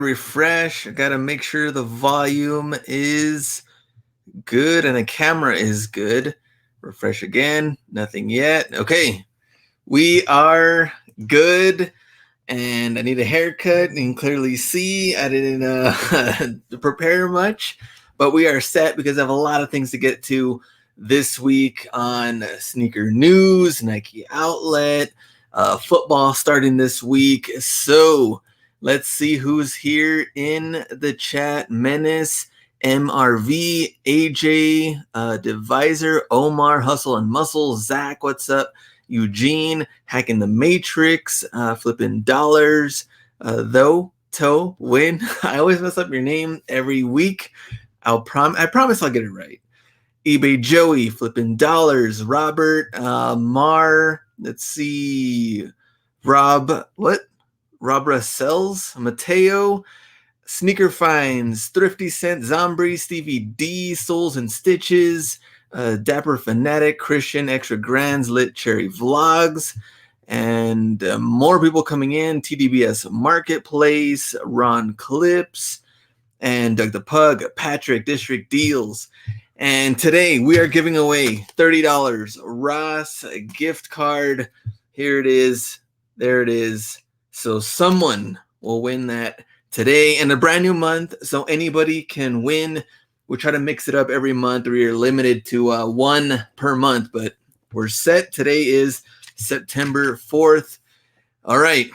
refresh. I gotta make sure the volume is good and the camera is good. Refresh again. Nothing yet. Okay. We are good. And I need a haircut. And you can clearly see I didn't prepare much, but we are set because I have a lot of things to get to this week on sneaker news, Nike Outlet, football starting this week. So let's see who's here in the chat. Menace, MRV, AJ, Divisor, Omar, Hustle and Muscle, Zach, what's up? Eugene, Hacking the Matrix, Flipping Dollars, Though, Toe, Win. I always mess up your name every week. I promise I'll get it right. eBay Joey, Flipping Dollars, Robert, Mar, let's see, Rob Russells, Mateo, Sneaker Finds, Thrifty Cent, Zombie, Stevie D, Souls and Stitches, Dapper Fanatic, Christian, Extra Grands, Lit Cherry Vlogs, and more people coming in. TDBS Marketplace, Ron Clips, and Doug the Pug, Patrick, District Deals. And today we are giving away $30 Ross gift card. Here it is. There it is. So someone will win that today in a brand new month. So anybody can win. We try to mix it up every month. We are limited to one per month, but we're set. Today is September 4th. All right.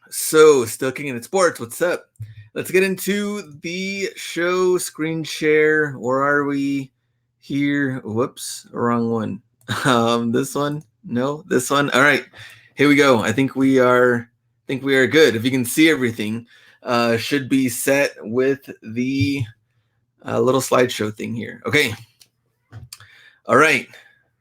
So still kicking it sports. What's up? Let's get into the show. Screen share. Where are we here? Whoops, wrong one. This one? No, this one. All right, here we go. I think we are good. If you can see everything, should be set with the little slideshow thing here. Okay. All right.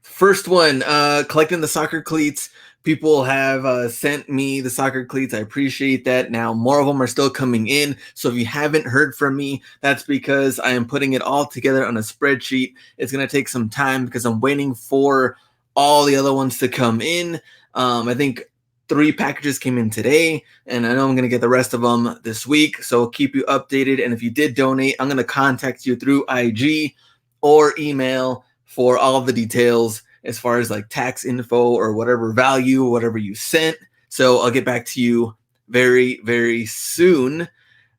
First one, collecting the soccer cleats. People have sent me the soccer cleats. I appreciate that. Now, more of them are still coming in. So if you haven't heard from me, that's because I am putting it all together on a spreadsheet. It's going to take some time because I'm waiting for all the other ones to come in. I think 3 packages came in today, and I know I'm going to get the rest of them this week. So I'll keep you updated. And if you did donate, I'm going to contact you through IG or email for all of the details as far as like tax info or whatever value, whatever you sent. So I'll get back to you very, very soon.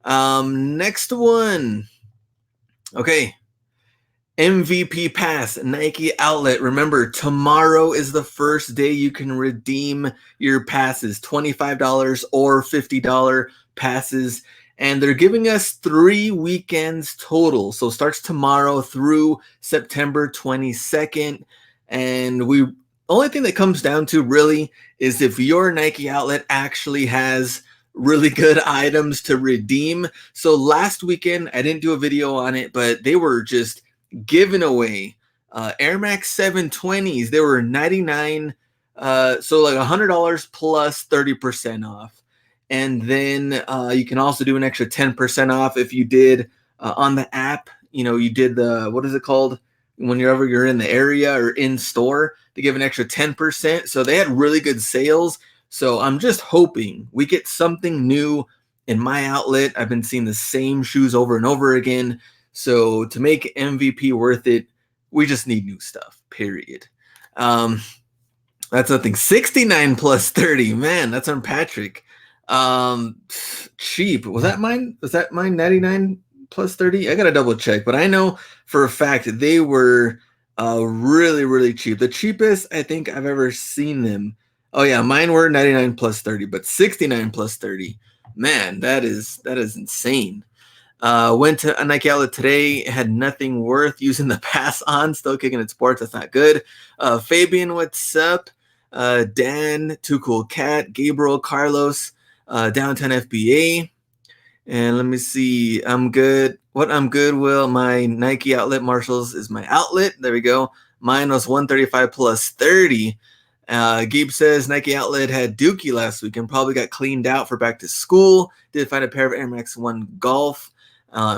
Next one. Okay. MVP Pass, Nike Outlet. Remember, tomorrow is the first day you can redeem your passes, $25 or $50 passes. And they're giving us 3 weekends total. So it starts tomorrow through September 22nd. And only thing that comes down to really is if your Nike Outlet actually has really good items to redeem. So last weekend, I didn't do a video on it, but they were just giving away Air Max 720s. They were $99, so like $100 plus 30% off. And then you can also do an extra 10% off if you did on the app. You know, you did the, what is it called? Whenever you're in the area or in store, to give an extra 10%. So they had really good sales. So I'm just hoping we get something new in my outlet. I've been seeing the same shoes over and over again. So to make MVP worth it, we just need new stuff, period. That's nothing. 69 plus 30. Man, that's on Patrick. Cheap. Was that mine? Was that mine 99 plus 30? I gotta double check, but I know for a fact they were really, really cheap. The cheapest I think I've ever seen them. Oh yeah, mine were 99 plus 30, but 69 plus 30. Man, that is insane. Went to a Nike Outlet today, had nothing worth using the pass on. Still kicking at sports. That's not good. Fabian, what's up? Dan, Too Cool Cat, Gabriel, Carlos, Downtown FBA. And let me see. I'm good. What I'm good, Will. My Nike Outlet Marshalls is my outlet. There we go. Mine was 135 plus 30. Gabe says Nike Outlet had Dookie last week and probably got cleaned out for back to school. Did find a pair of Air Max 1 Golf.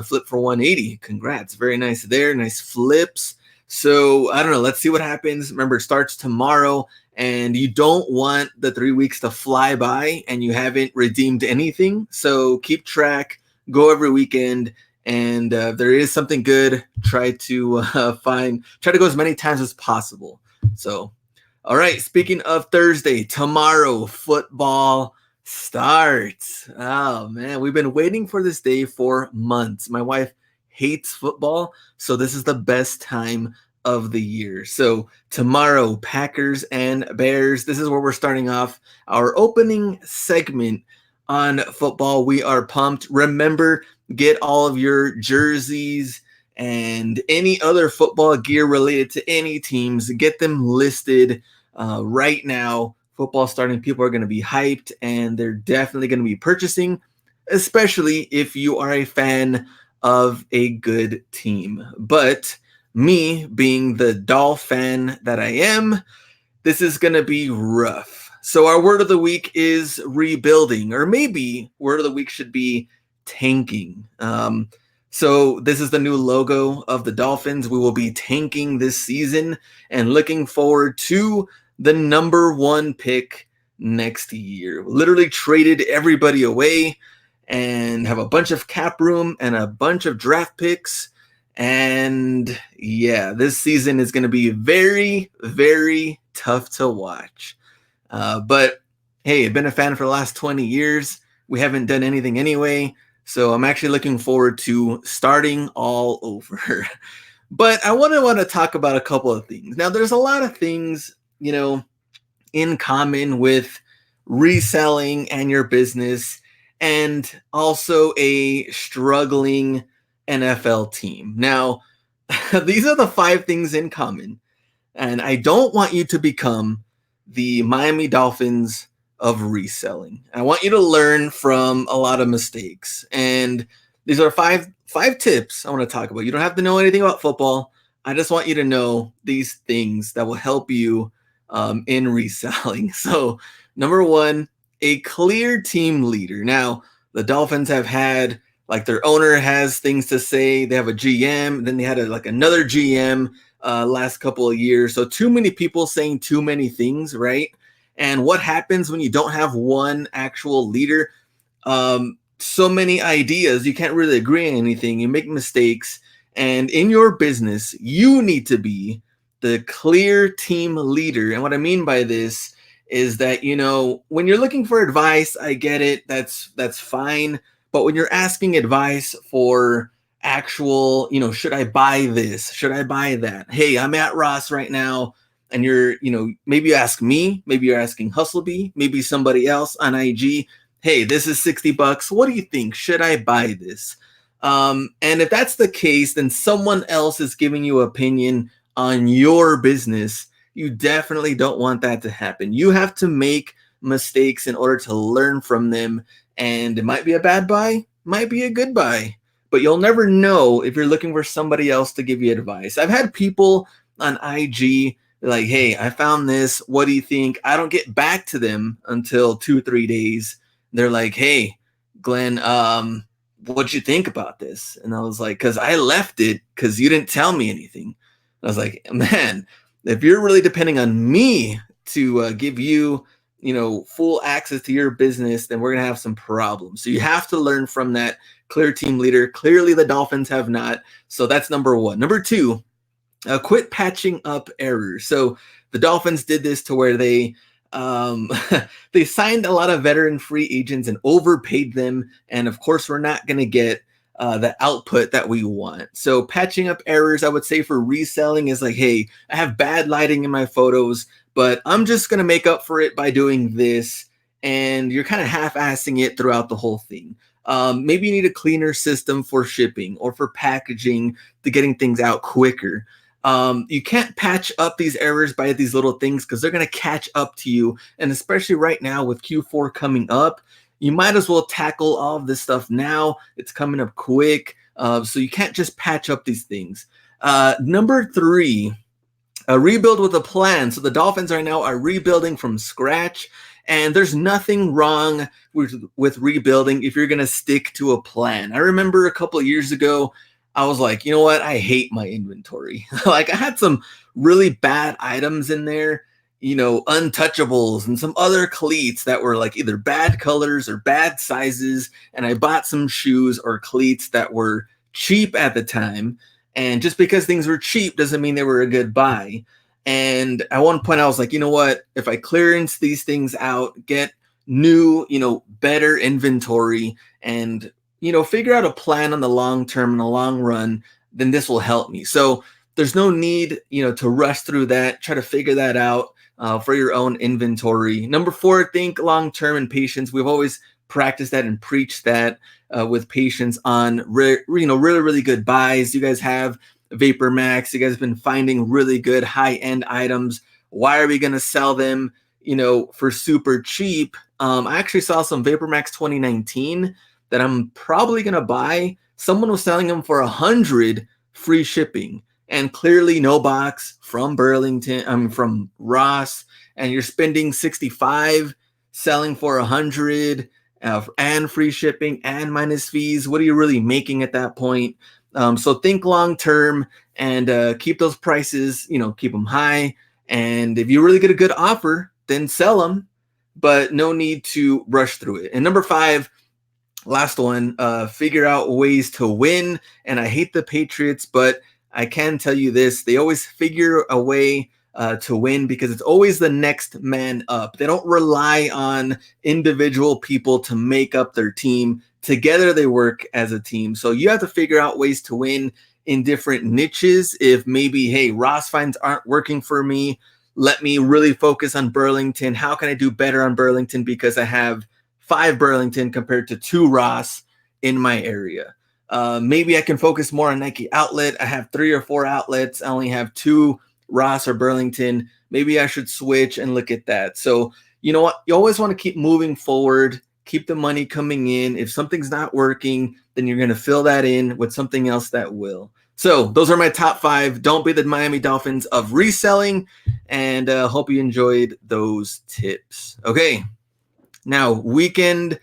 Flip for 180. Congrats. Very nice there. Nice flips. So I don't know. Let's see what happens. Remember, it starts tomorrow. And you don't want the 3 weeks to fly by and you haven't redeemed anything. So keep track go every weekend. And if there is something good, try to try to go as many times as possible. So, all right. Speaking of Thursday, tomorrow football starts. Oh man, we've been waiting for this day for months. My wife hates football, so this is the best time of the year. So tomorrow, Packers and Bears. This is where we're starting off our opening segment on football. We are pumped. Remember, get all of your jerseys and any other football gear related to any teams. Get them listed right now. Football starting, people are going to be hyped, and they're definitely going to be purchasing, especially if you are a fan of a good team. But me being the Dolph fan that I am, this is going to be rough. So our word of the week is rebuilding, or maybe word of the week should be tanking. So this is the new logo of the Dolphins. We will be tanking this season and looking forward to the number 1 pick next year. Literally traded everybody away and have a bunch of cap room and a bunch of draft picks. And yeah, this season is going to be very, very tough to watch. But hey, I've been a fan for the last 20 years. We haven't done anything anyway. So I'm actually looking forward to starting all over. But I want to talk about a couple of things. Now, there's a lot of things, in common with reselling and your business, and also a struggling NFL team. Now, these are the 5 things in common, and I don't want you to become the Miami Dolphins of reselling. I want you to learn from a lot of mistakes, and these are five tips I want to talk about. You don't have to know anything about football. I just want you to know these things that will help you in reselling. So, number 1, a clear team leader. Now, the Dolphins have had, like, their owner has things to say. They have a GM. Then they had another GM last couple of years. So too many people saying too many things, right? And what happens when you don't have one actual leader? So many ideas, you can't really agree on anything. You make mistakes. And in your business, you need to be the clear team leader. And what I mean by this is that, when you're looking for advice, I get it. That's fine. But when you're asking advice for actual, should I buy this? Should I buy that? Hey, I'm at Ross right now. And you're, maybe you ask me, maybe you're asking Hustlebee, maybe somebody else on IG. Hey, this is $60. What do you think? Should I buy this? And if that's the case, then someone else is giving you opinion on your business. You definitely don't want that to happen. You have to make mistakes in order to learn from them. And it might be a bad buy, might be a good buy, but you'll never know if you're looking for somebody else to give you advice. I've had people on IG like, hey, I found this. What do you think? I don't get back to them until 2-3 days. They're like, hey, Glenn, what'd you think about this? And I was like, because I left it because you didn't tell me anything. I was like, man, if you're really depending on me to give you, full access to your business, then we're going to have some problems. So you have to learn from that clear team leader. Clearly the Dolphins have not. So that's number 1. Number 2, quit patching up errors. So the Dolphins did this to where they they signed a lot of veteran free agents and overpaid them. And of course, we're not going to get the output that we want. So patching up errors, I would say for reselling is like, hey, I have bad lighting in my photos, but I'm just going to make up for it by doing this. And you're kind of half-assing it throughout the whole thing. Maybe you need a cleaner system for shipping or for packaging to getting things out quicker. You can't patch up these errors by these little things because they're going to catch up to you. And especially right now with Q4 coming up, you might as well tackle all of this stuff now. It's coming up quick. So you can't just patch up these things. Number 3, a rebuild with a plan. So the Dolphins right now are rebuilding from scratch. And there's nothing wrong with rebuilding if you're going to stick to a plan. I remember a couple of years ago, I was like, you know what? I hate my inventory. Like I had some really bad items in there. untouchables and some other cleats that were like either bad colors or bad sizes. And I bought some shoes or cleats that were cheap at the time. And just because things were cheap doesn't mean they were a good buy. And at one point I was like, you know what? If I clearance these things out, get new, better inventory, and, figure out a plan on the long term and the long run, then this will help me. So there's no need, to rush through that. Try to figure that out for your own inventory. Number 4, think long term and patience. We've always practiced that and preached that with patience on really good buys. You guys have Vapor Max. You guys have been finding really good high end items. Why are we going to sell them for super cheap? I actually saw some Vapor Max 2019 that I'm probably going to buy. Someone was selling them for 100 free shipping, and clearly no box from Burlington, from Ross, and you're spending 65 selling for 100 and free shipping and minus fees. What are you really making at that point? So think long term and keep those prices, keep them high. And if you really get a good offer, then sell them, but no need to rush through it. And number 5, last one, figure out ways to win. And I hate the Patriots, but I can tell you this: they always figure a way to win, because it's always the next man up. They don't rely on individual people to make up their team. Together they work as a team. So you have to figure out ways to win in different niches. If maybe, hey, Ross finds aren't working for me, let me really focus on Burlington. How can I do better on Burlington because I have 5 Burlington compared to 2 Ross in my area? Maybe I can focus more on Nike Outlet. I have 3 or 4 outlets. I only have 2 Ross or Burlington. Maybe I should switch and look at that. So you know what? You always want to keep moving forward, keep the money coming in. If something's not working, then you're going to fill that in with something else that will. So those are my top 5. Don't be the Miami Dolphins of reselling, and hope you enjoyed those tips. Okay, now weekend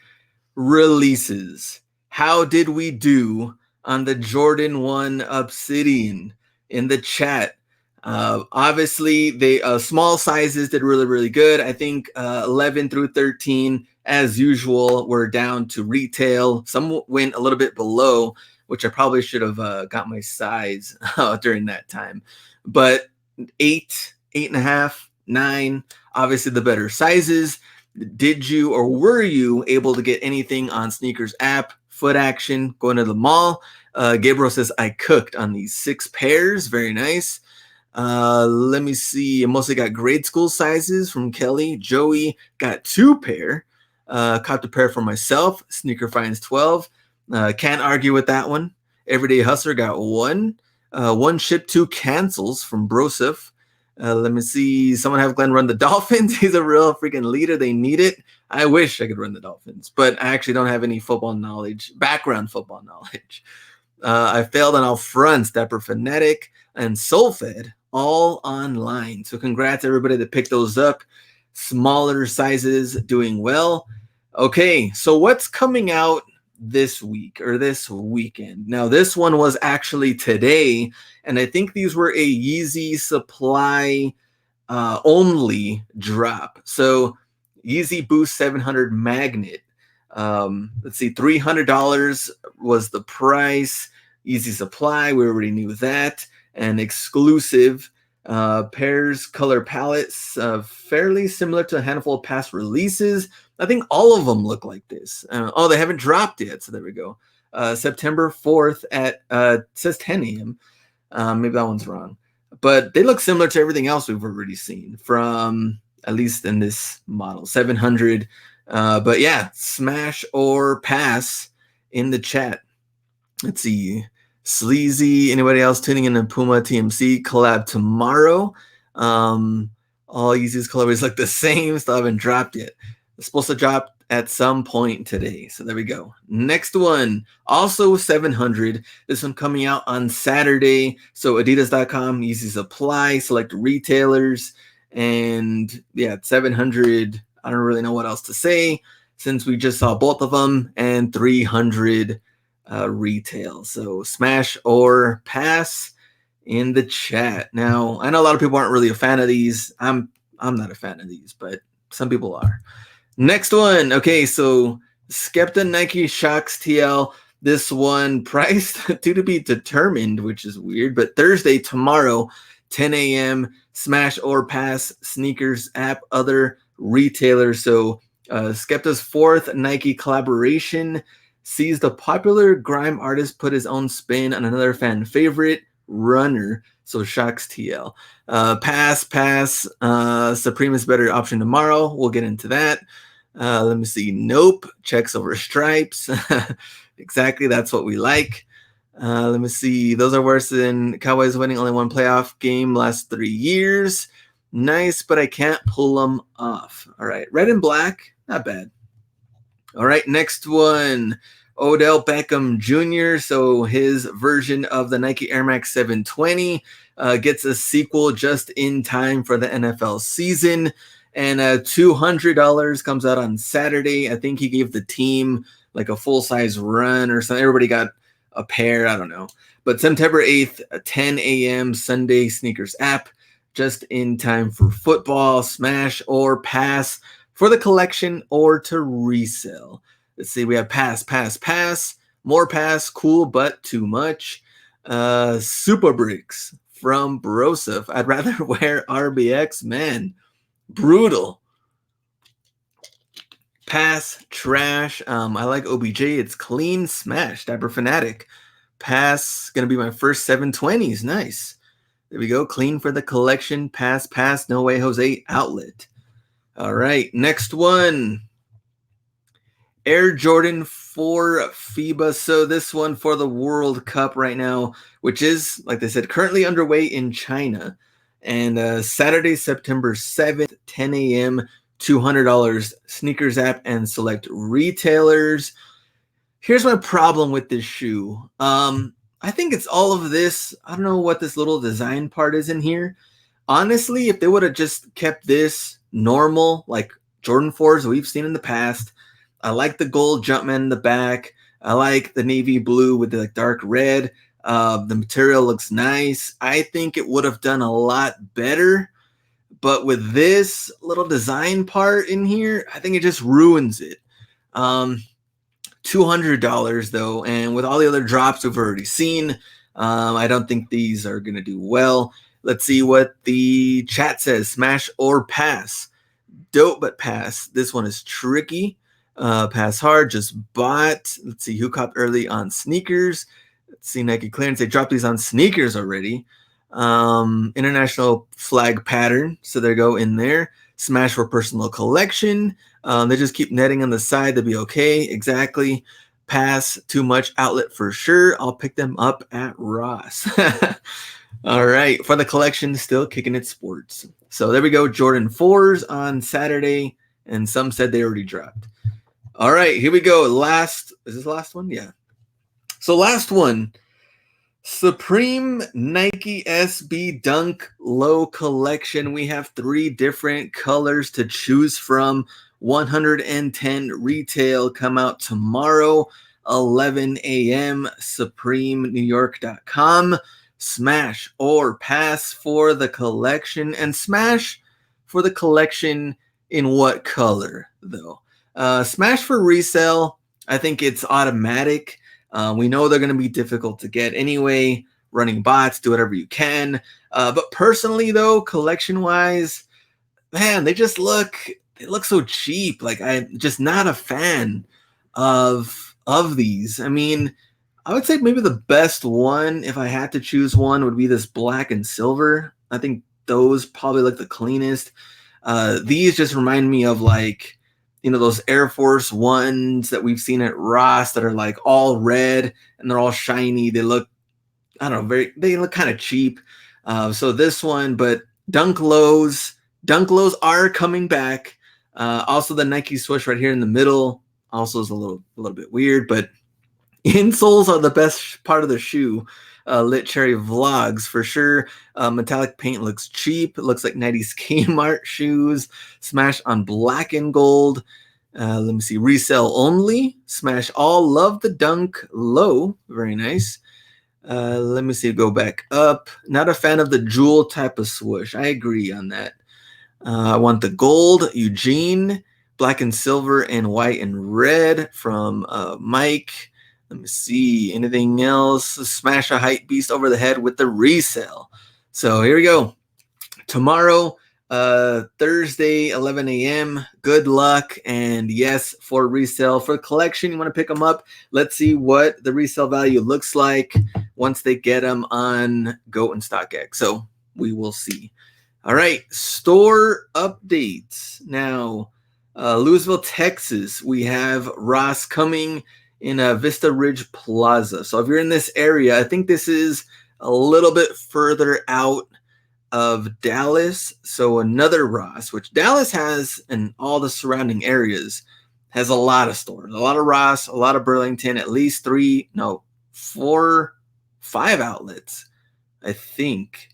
releases. How did we do on the Jordan 1 Obsidian in the chat? Obviously, they small sizes did really good. I think 11 through 13, as usual, were down to retail. Some went a little bit below, which I probably should have got my size during that time. But 8, 8.5, 9, obviously the better sizes. Did you or were you able to get anything on Sneakers app, Foot Action, going to the mall? Gabriel says, I cooked on these 6 pairs. Very nice. Let me see. I mostly got grade school sizes from Kelly. Joey got 2 pair. Caught the pair for myself. Sneaker Finds 12. Can't argue with that one. Everyday Hustler got 1. 1 ship, 2 cancels from Broseph. Let me see. Someone have Glenn run the Dolphins. He's a real freaking leader. They need it. I wish I could run the Dolphins, but I actually don't have any football knowledge, background football knowledge. I failed on all fronts. Dapper Fanatic and Soulfed all online. So congrats everybody that picked those up. Smaller sizes doing well. Okay, so what's coming out this week or this weekend? Now, this one was actually today, and I think these were a Yeezy supply only drop. So Yeezy Boost 700 Magnet. Let's see, $300 was the price. Yeezy supply, we already knew that. And exclusive pairs, color palettes, fairly similar to a handful of past releases. I think all of them look like this. Oh, they haven't dropped yet, so there we go. September 4th at, says 10 a.m. Maybe that one's wrong. But they look similar to everything else we've already seen from, at least in this model, 700. But yeah, smash or pass in the chat. Let's see. Sleazy, anybody else tuning in to Puma TMC collab tomorrow? All Yeezy's colorways look the same, still haven't dropped yet. It's supposed to drop at some point today. So there we go. Next one, also 700. This one coming out on Saturday. So adidas.com, Yeezy supply, select retailers. And yeah, 700. I don't really know what else to say since we just saw both of them, and 300 retail. So smash or pass in the chat. Now, I know a lot of people aren't really a fan of these. I'm I'm not a fan of these, but some people are. Next one. Okay, so Skepta Nike Shox TL. This one priced to be determined, which is weird, but Thursday, tomorrow, 10 a.m. Smash or pass sneakers app, other retailers. So Skepta's fourth Nike collaboration sees the popular grime artist put his own spin on another fan favorite, Runner. So Shox TL. Pass. Supreme is better option tomorrow. We'll get into that. Let me see. Nope. Checks over stripes. Exactly. That's what we like. Let me see. Those are worse than Cowboys winning only one playoff game last 3 years. Nice, but I can't pull them off. All right. Red and black. Not bad. All right. Next one. Odell Beckham Jr. So his version of the Nike Air Max 720 gets a sequel just in time for the NFL season. And $200 comes out on Saturday. I think he gave the team like a full-size run or something. Everybody got a pair. I don't know. But September 8th, 10 a.m. Sunday sneakers app, just in time for football, smash or pass for the collection or to resell. Let's see. We have pass, more pass, cool, but too much. Super Bricks from Broseph. I'd rather wear RBX, man. Brutal. Pass, trash. I like OBJ. It's clean, smash. Dapper Fanatic. Pass, gonna be my first 720s. Nice. There we go. Clean for the collection. Pass. No way, Jose. Outlet. All right. Next one. Air Jordan 4 FIBA. So this one for the World Cup right now, which is, like they said, currently underway in China. And Saturday, September 7th, 10 a.m., $200 sneakers app and select retailers. Here's my problem with this shoe. I think it's all of this. I don't know what this little design part is in here. Honestly, if they would have just kept this normal, like Jordan 4s we've seen in the past, I like the gold Jumpman in the back. I like the navy blue with the like, dark red. The material looks nice. I think it would have done a lot better. But with this little design part in here, I think it just ruins it. $200 though. And with all the other drops we've already seen, I don't think these are going to do well. Let's see what the chat says. Smash or pass. Dope, but pass. This one is tricky. Pass hard, just bought. Let's see who copped early on sneakers. Let's see Nike clearance. They dropped these on sneakers already. International flag pattern. So they go in there. Smash for personal collection. They just keep netting on the side. They'll be okay. Exactly. Pass, too much. Outlet for sure. I'll pick them up at Ross. All right. For the collection, still kicking it sports. So there we go. Jordan 4s on Saturday. And some said they already dropped. All right, here we go. Is this the last one? Yeah. So last one, Supreme Nike SB Dunk Low Collection. We have 3 different colors to choose from. 110 retail, come out tomorrow, 11 a.m. SupremeNewYork.com. Smash or pass for the collection, and smash for the collection in what color though? Smash for resale, I think it's automatic. We know they're going to be difficult to get anyway. Running bots, do whatever you can. But personally, though, collection-wise, man, they look so cheap. Like, I'm just not a fan of these. I mean, I would say maybe the best one, if I had to choose one, would be this black and silver. I think those probably look the cleanest. These just remind me of like, those Air Force Ones that we've seen at Ross that are like all red and they're all shiny. They look, I don't know, they look kind of cheap. So this one, but Dunk Lows are coming back. Also the Nike swoosh right here in the middle also is a little bit weird, but insoles are the best part of the shoe. Lit Cherry Vlogs for sure. Metallic paint looks cheap. It looks like 90s Kmart shoes. Smash on black and gold. Let me see. Resale only. Smash all. Love the Dunk Low. Very nice. Let me see. Go back up. Not a fan of the jewel type of swoosh. I agree on that. I want the gold, Eugene, black and silver, and white and red from Mike. Let me see. Anything else? Smash a hype beast over the head with the resale. So here we go. Tomorrow, Thursday, 11 a.m. Good luck. And yes, for resale. For collection, you want to pick them up. Let's see what the resale value looks like once they get them on GOAT and StockX. So we will see. All right, store updates. Now, Louisville, Texas, we have Ross coming in Vista Ridge Plaza. So if you're in this area, I think this is a little bit further out of Dallas. So another Ross, which Dallas has in all the surrounding areas, has a lot of stores. A lot of Ross, a lot of Burlington, at least 4, 5 outlets, I think.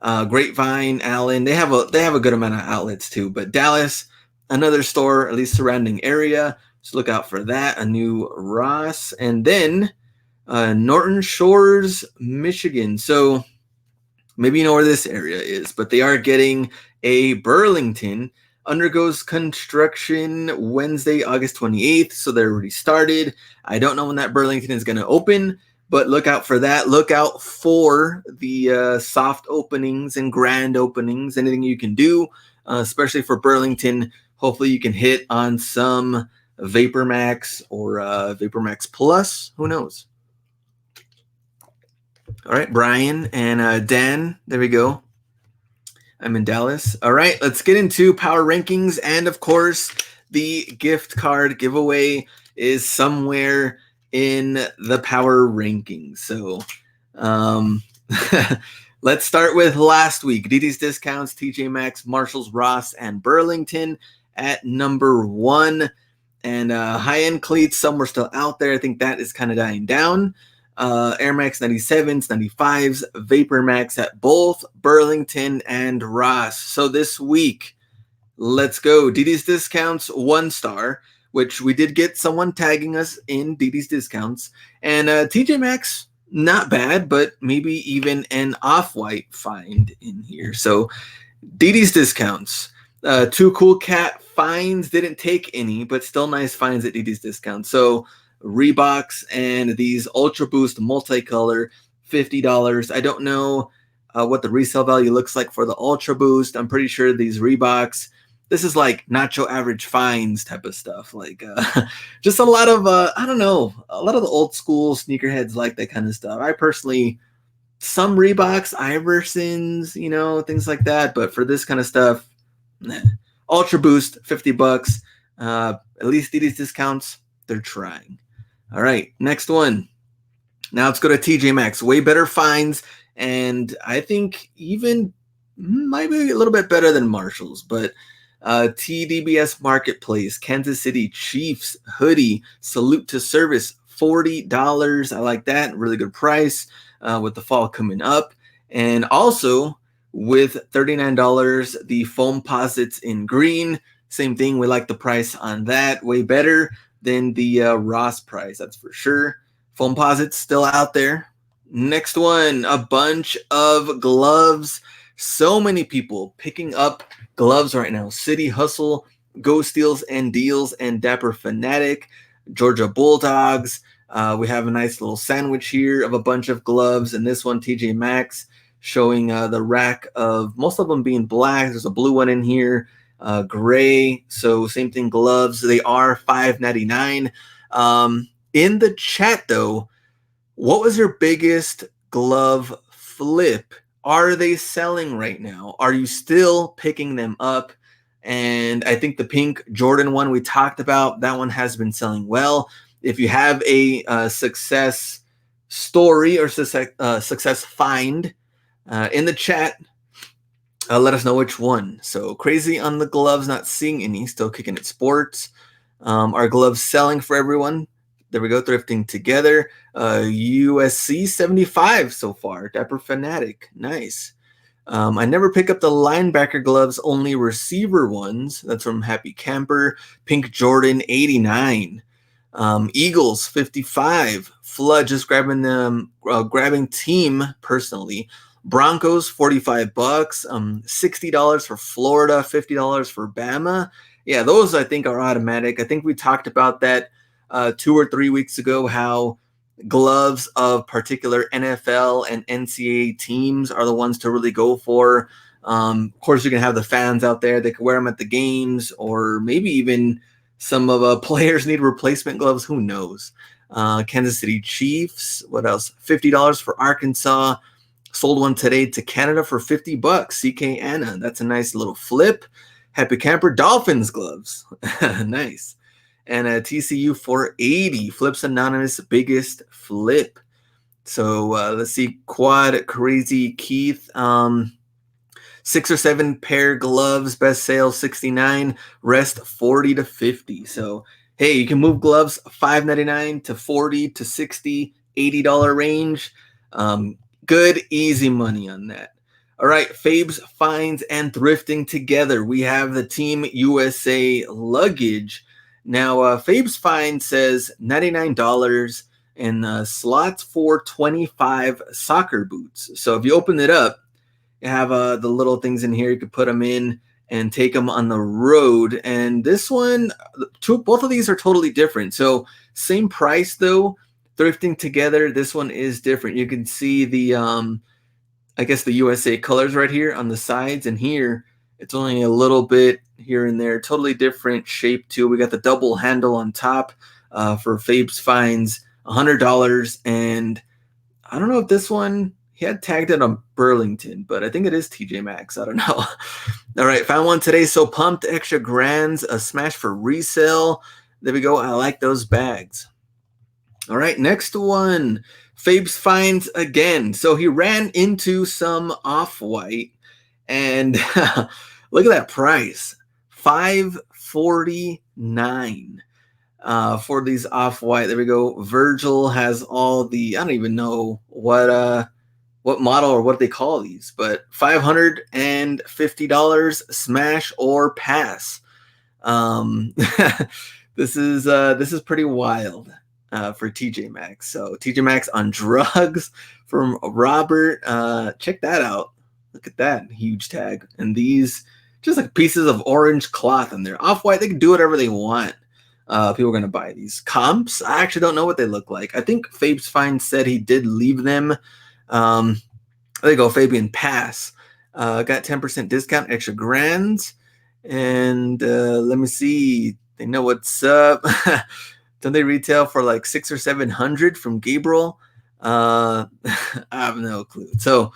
Grapevine, Allen, they have a good amount of outlets too. But Dallas, another store, at least surrounding area. So look out for that. A new Ross, and then Norton Shores, Michigan. So maybe you know where this area is, but they are getting a Burlington. Undergoes construction Wednesday, August 28th. So they're already started. I don't know when that Burlington is going to open, but look out for that. Look out for the soft openings and grand openings, anything you can do, especially for Burlington. Hopefully you can hit on some Vapor Max or Vapor Max Plus. Who knows? All right, Brian and Dan, there we go. I'm in Dallas. All right, let's get into power rankings. And of course, the gift card giveaway is somewhere in the power rankings. So let's start with last week. DD's Discounts, TJ Maxx, Marshalls, Ross, and Burlington at number 1. And high-end cleats, some were still out there. I think that is kind of dying down. Air Max 97s, 95s, Vapor Max at both Burlington and Ross. So this week, let's go. DD's Discounts, 1 star, which we did get someone tagging us in DD's Discounts. And TJ Maxx, not bad, but maybe even an Off-White find in here. So DD's Discounts. 2 Cool Cat finds, didn't take any, but still nice finds at DD's Discounts. So Reeboks and these Ultra Boost multicolor, $50. I don't know what the resale value looks like for the Ultra Boost. I'm pretty sure these Reeboks, this is like nacho average finds type of stuff. Like just a lot of, I don't know, a lot of the old school sneakerheads like that kind of stuff. I personally, some Reeboks, Iversons, you know, things like that. But for this kind of stuff, nah. Ultra Boost, $50. At least DD's Discounts, they're trying. All right, next one. Now let's go to TJ Maxx. Way better finds, and I think even might be a little bit better than Marshalls. But TDBS Marketplace, Kansas City Chiefs hoodie, salute to service, $40. I like that. Really good price with the fall coming up. And also with $39, the Foamposites in green. Same thing. We like the price on that. Way better than the Ross price, that's for sure. Foamposites still out there. Next one, a bunch of gloves. So many people picking up gloves right now. City Hustle, Go Steals and Deals, and Dapper Fanatic, Georgia Bulldogs. We have a nice little sandwich here of a bunch of gloves, and this one, TJ Maxx, showing the rack of most of them being black. There's a blue one in here. Gray, so same thing, gloves. They are $5.99. In the chat though, what was your biggest glove flip? Are they selling right now? Are you still picking them up? And I think the pink Jordan one we talked about, that one has been selling well. If you have a success story or success find in the chat, let us know which one. So crazy on the gloves, not seeing any, still kicking it sports. Are gloves selling for everyone? There we go, thrifting together. USC 75 so far. Dapper Fanatic, nice. I never pick up the linebacker gloves, only receiver ones. That's from Happy Camper. Pink Jordan 89. Eagles 55. Flood just grabbing them, grabbing team personally. Broncos, $45. $60 for Florida, $50 for Bama. Yeah, those I think are automatic. I think we talked about that 2 or 3 weeks ago, how gloves of particular NFL and NCAA teams are the ones to really go for. Of course, you're going to have the fans out there that can wear them at the games, or maybe even some of players need replacement gloves. Who knows? Kansas City Chiefs. What else? $50 for Arkansas. Sold one today to Canada for $50. CK Anna. That's a nice little flip. Happy Camper Dolphins gloves. Nice. And a TCU for $80. Flips Anonymous biggest flip. So let's see. Quad Crazy Keith. 6 or 7 pair gloves. Best sale $69. Rest $40 to $50. So hey, you can move gloves $5.99 to $40 to $60, $80 range. Good, easy money on that. All right, Fabes, Finds, and Thrifting together. We have the Team USA luggage. Now, Fabes Finds says $99 and slots for 25 soccer boots. So if you open it up, you have the little things in here. You could put them in and take them on the road. And this one, both of these are totally different. So same price though. Thrifting together, this one is different. You can see the I guess the USA colors right here on the sides, and here it's only a little bit here and there. Totally different shape too. We got the double handle on top for Fabes Finds, $100. And I don't know if this one, he had tagged it on Burlington, but I think it is TJ Maxx. I don't know. All right, found one today. So pumped, extra grands, a smash for resale. There we go. I like those bags. All right, next one. Fabes Finds again. So he ran into some Off-White, and look at that price, $549 for these Off-White. There we go. Virgil has all the, I don't even know what model or what they call these, but $550, smash or pass. This is pretty wild. For TJ Maxx. So TJ Maxx on drugs from Robert. Check that out. Look at that huge tag. And these just like pieces of orange cloth in there. Off-White, they can do whatever they want. People are going to buy these. Comps, I actually don't know what they look like. I think Fabes Fine said he did leave them. There you go, Fabian Pass. Got 10% discount, extra grands. And let me see. They know what's up. Don't they retail for like 600 or 700 from Gabriel? I have no clue. So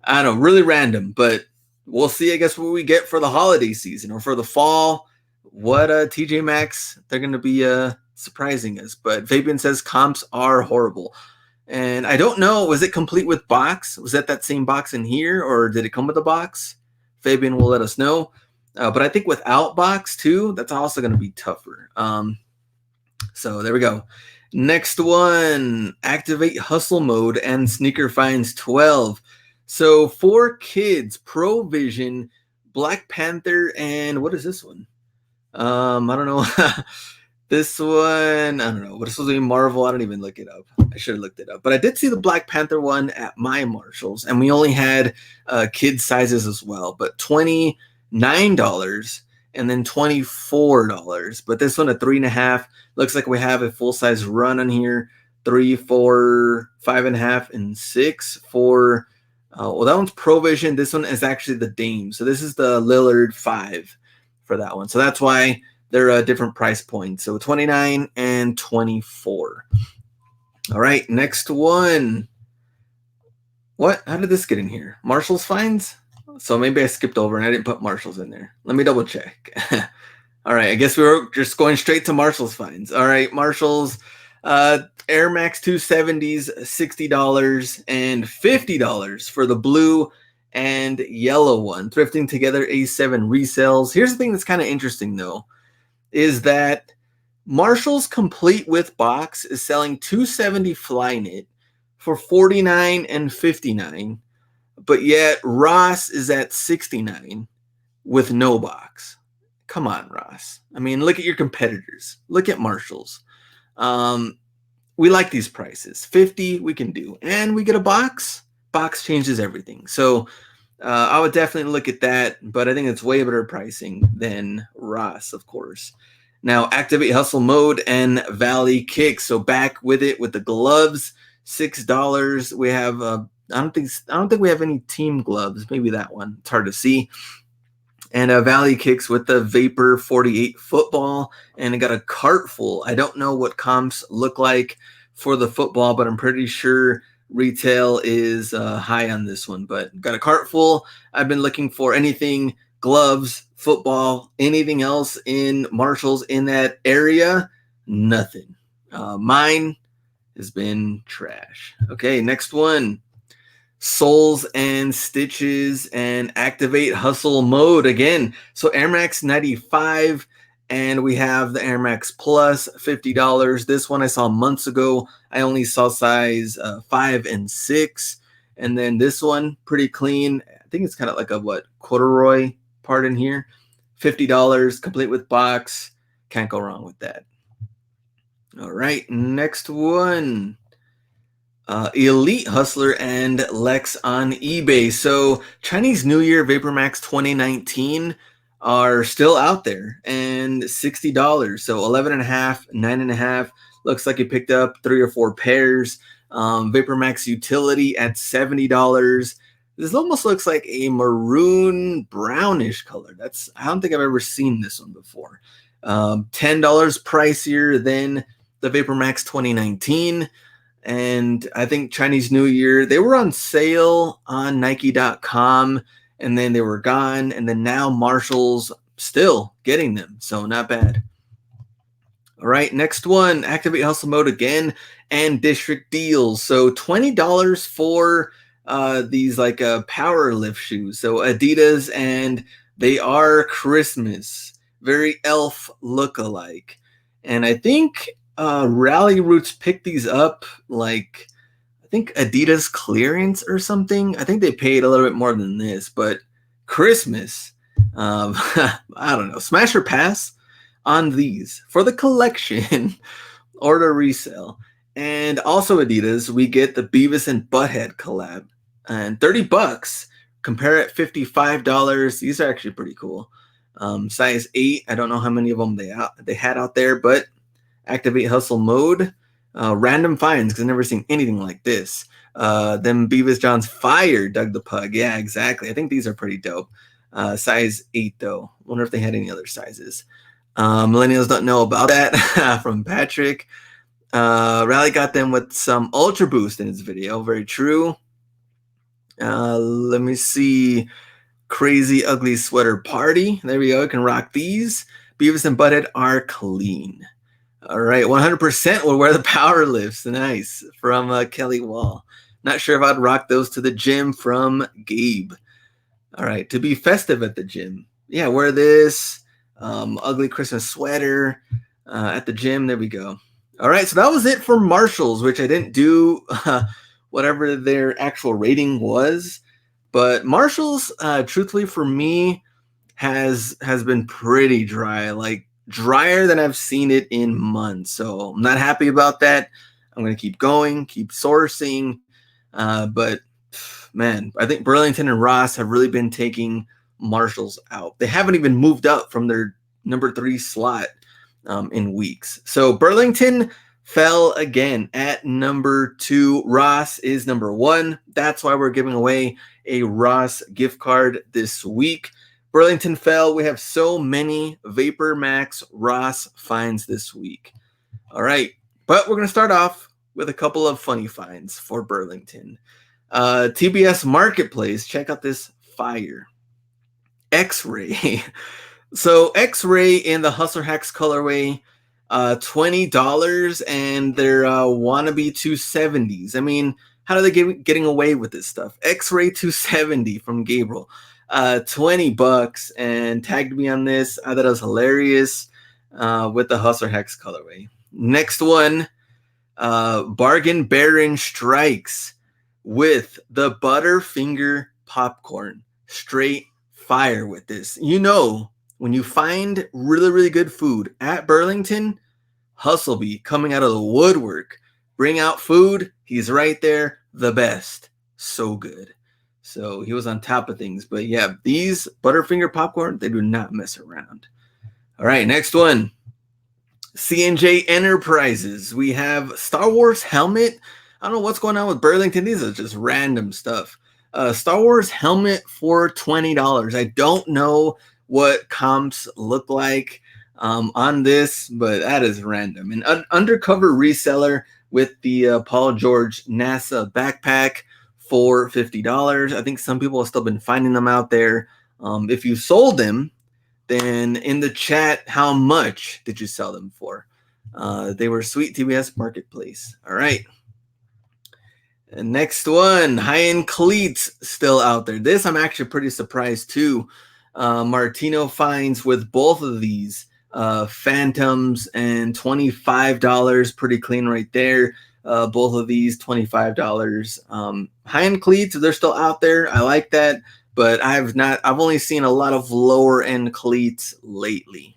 I don't know, really random, but we'll see, I guess, what we get for the holiday season or for the fall. What TJ Maxx, they're going to be surprising us. But Fabian says comps are horrible. And I don't know, was it complete with box? Was that same box in here, or did it come with a box? Fabian will let us know. But I think without box too, that's also going to be tougher. So there we go. Next one, activate hustle mode and sneaker finds 12. So for kids, Pro Vision, Black Panther, and what is this one? I don't know. This one, I don't know. What is supposed to be Marvel? I don't even look it up. I should have looked it up. But I did see the Black Panther one at my Marshalls, and we only had kid sizes as well. But $29 and then $24. But this one at 3.5. Looks like we have a full size run on here. 3, 4, 5.5, and 6 for. Well, that one's Provision. This one is actually the Dame. So this is the Lillard 5 for that one. So that's why they're different price points. So 29 and 24. All right, next one. What? How did this get in here? Marshall's finds? So maybe I skipped over and I didn't put Marshall's in there. Let me double check. All right, I guess we were just going straight to Marshall's finds. All right, Marshall's Air Max 270s, $60 and $50 for the blue and yellow one. Thrifting together, A7 resales. Here's the thing that's kind of interesting though, is that Marshall's complete with box is selling 270 Flyknit for $49 and $59, but yet Ross is at $69 with no box. Come on, Ross. I mean, look at your competitors. Look at Marshall's. We like these prices. $50 we can do. And we get a box. box changes everything. So I would definitely look at that, but I think it's way better pricing than Ross, of course. Now, Activate Hustle Mode and Valley Kick. So back with it with the gloves, $6. We have I don't think we have any team gloves. Maybe that one. It's hard to see. And Valley Kicks with the Vapor 48 football, and it got a cart full. I don't know what comps look like for the football, but I'm pretty sure retail is high on this one. But got a cart full. I've been looking for anything gloves, football, anything else in Marshalls in that area. Nothing. Mine has been trash. Okay, next one. Soles and Stitches and Activate Hustle Mode again. So Air Max 95, and we have the Air Max Plus, $50. This one I saw months ago. I only saw size 5 and 6. And then this one, pretty clean. I think it's kind of like a corduroy part in here. $50, complete with box. Can't go wrong with that. All right, next one. Elite Hustler and Lex on eBay. So Chinese New Year Vapor Max 2019 are still out there, and $60. So 11.5, 9.5. Looks like you picked up 3 or 4 pairs. Vapor Max Utility at $70. This almost looks like a maroon brownish color. I don't think I've ever seen this one before. $10 pricier than the Vapor Max 2019. And I think Chinese New Year, they were on sale on Nike.com, and then they were gone. And then now Marshall's still getting them. So not bad. All right, next one, Activate Hustle Mode again and District Deals. So $20 for these power lift shoes. So Adidas, and they are Christmas, very elf look-alike. And I think Rally Roots picked these up I think Adidas clearance or something. I think they paid a little bit more than this, but Christmas, I don't know, smash or pass on these for the collection or the resale. And also Adidas, we get the Beavis and Butthead collab, and $30. Compare it, $55. These are actually pretty cool. Size 8. I don't know how many of them they had out there, but Activate Hustle Mode. Random finds, because I've never seen anything like this. Them Beavis John's Fire, Doug the Pug. Yeah, exactly. I think these are pretty dope. Size 8, though. Wonder if they had any other sizes. Millennials don't know about that from Patrick. Rally got them with some Ultra Boost in his video. Very true. Let me see. Crazy Ugly Sweater Party. There we go. You can rock these. Beavis and Butthead are clean. All right, 100% will wear the power lifts. Nice. From Kelly Wall. Not sure if I'd rock those to the gym, from Gabe. All right, to be festive at the gym. Yeah, wear this. Ugly Christmas sweater at the gym. There we go. All right, so that was it for Marshalls, which I didn't do whatever their actual rating was. But Marshalls, truthfully for me, has been pretty dry. Drier than I've seen it in months. So I'm not happy about that. I'm going to keep going, keep sourcing. But man, I think Burlington and Ross have really been taking Marshalls out. They haven't even moved up from their number 3 slot in weeks. So Burlington fell again at number 2. Ross is number 1. That's why we're giving away a Ross gift card this week. Burlington fell. We have so many Vapor Max Ross finds this week. All right, but we're going to start off with a couple of funny finds for Burlington. TBS Marketplace, check out this fire. X-Ray. So X-Ray in the Hustler Hacks colorway, $20, and they're wannabe 270s. I mean, how are they getting away with this stuff? X-Ray 270 from Gabriel. $20, and tagged me on this. I thought it was hilarious with the Hustler Hacks colorway. Next one, Bargain Baron strikes with the Butterfinger popcorn. Straight fire with this. You know, when you find really, really good food at Burlington, Hustlebee coming out of the woodwork. Bring out food. He's right there. The best. So good. So he was on top of things. But yeah, these Butterfinger popcorn, they do not mess around. All right, next one. C&J Enterprises. We have Star Wars helmet. I don't know what's going on with Burlington. These are just random stuff. Star Wars helmet for $20. I don't know what comps look like on this, but that is random. An undercover reseller with the Paul George NASA backpack for $50. I think some people have still been finding them out there. If you sold them, then in the chat, how much did you sell them for? They were sweet. TBS Marketplace. All right. And next one, high-end cleats still out there. This I'm actually pretty surprised too. Martino finds with both of these Phantoms and $25. Pretty clean right there. Both of these $25. High-end cleats, they're still out there. I like that, but I've only seen a lot of lower end cleats lately.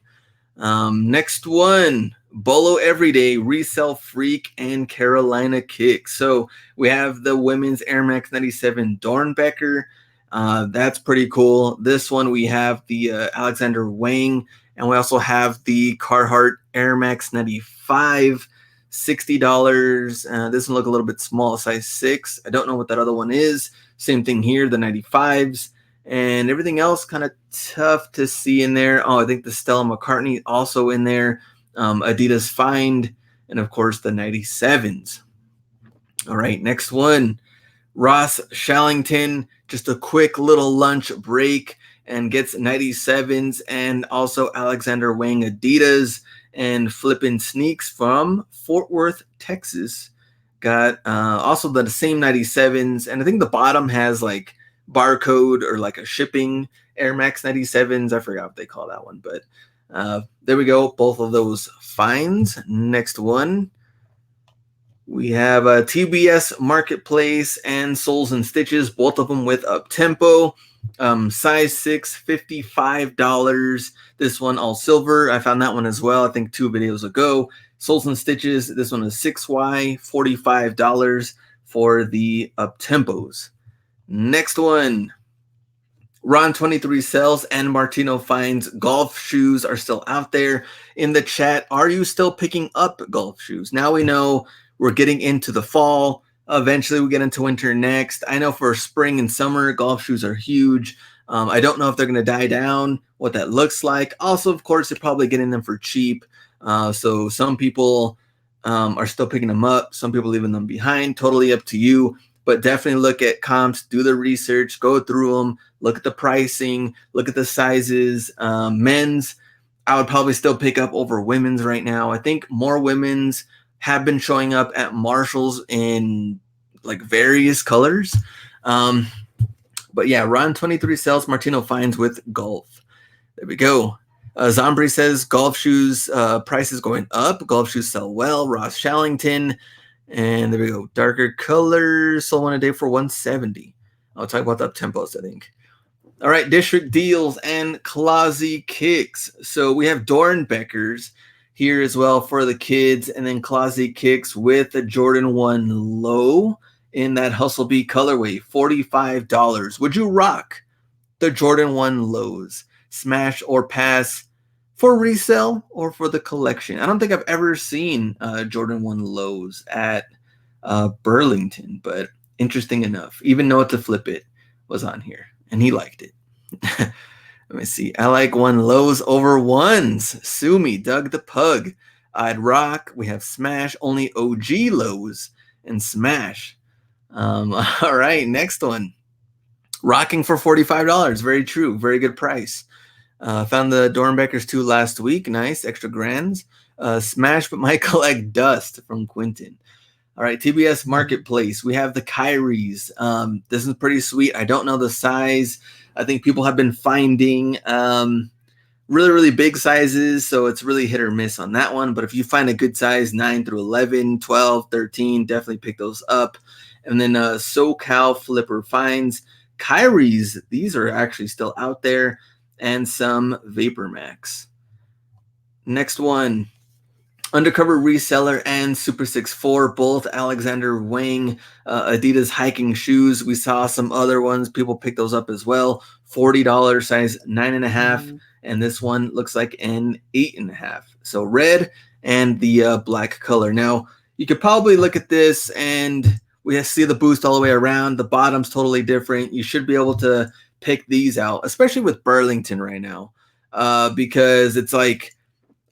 Next one, Bolo Everyday, Resell Freak, and Carolina Kick. So we have the women's Air Max 97 Dornbecker. That's pretty cool. This one we have the Alexander Wang, and we also have the Carhartt Air Max 95, $60. This one look a little bit small, size 6. I don't know what that other one is. Same thing here, the 95s. And everything else kind of tough to see in there. Oh, I think the Stella McCartney also in there. Adidas Find, and of course the 97s. All right, next one. Ross Shallington, just a quick little lunch break and gets 97s, and also Alexander Wang Adidas and Flippin' Sneaks from Fort Worth, Texas. Got also the same 97s, and I think the bottom has like barcode or like a shipping Air Max 97s. I forgot what they call that one, but there we go. Both of those finds. Next one. We have a TBS Marketplace and Soles and Stitches, both of them with up tempo. Size 6, $55. This one all silver. I found that one as well, I think 2 videos ago. Soles and Stitches, this one is 6Y, $45 for the up tempos. Next one. Ron 23 sells and Martino finds golf shoes are still out there. In the chat, are you still picking up golf shoes? Now we know we're getting into the fall. Eventually we get into winter next. I know for spring and summer, golf shoes are huge. I don't know if they're going to die down, what that looks like. Also, of course, they're probably getting them for cheap. So some people are still picking them up. Some people leaving them behind. Totally up to you. But definitely look at comps, do the research, go through them, look at the pricing, look at the sizes. Men's, I would probably still pick up over women's right now. I think more women's have been showing up at Marshall's in like various colors. But yeah, Ron 23 sells, Martino finds with golf. There we go. Zombri says golf shoes prices going up. Golf shoes sell well. Ross Shallington. And there we go. Darker colors sold one a day for $170. I'll talk about the up tempos, I think. All right, District Deals and Clausy Kicks. So we have Dornbeckers here as well for the kids, and then Clausy Kicks with the Jordan 1 low in that Hustle B colorway, $45. Would you rock the Jordan 1 lows, smash or pass, for resale or for the collection? I don't think I've ever seen Jordan 1 lows at Burlington, but interesting enough. Even Noah to Flip It was on here, and he liked it. Let me see. I like 1 lows over ones. Sue me, Doug the Pug. I'd rock. We have Smash, only OG lows and Smash. All right, next one. Rocking for $45. Very true. Very good price. Found the Dornbeckers 2 last week. Nice. Extra grands. Smash, but might collect dust from Quentin. All right, TBS Marketplace. We have the Kyries. This is pretty sweet. I don't know the size. I think people have been finding really, really big sizes, so it's really hit or miss on that one. But if you find a good size, 9 through 11, 12, 13, definitely pick those up. And then SoCal Flipper finds Kyries. These are actually still out there. And some Vapor Max. Next one. Undercover Reseller and Super 6'4", both Alexander Wang Adidas hiking shoes. We saw some other ones. People picked those up as well. $40, size 9.5. And this one looks like an 8.5. So red and the black color. Now, you could probably look at this and we see the boost all the way around. The bottom's totally different. You should be able to pick these out, especially with Burlington right now, because it's like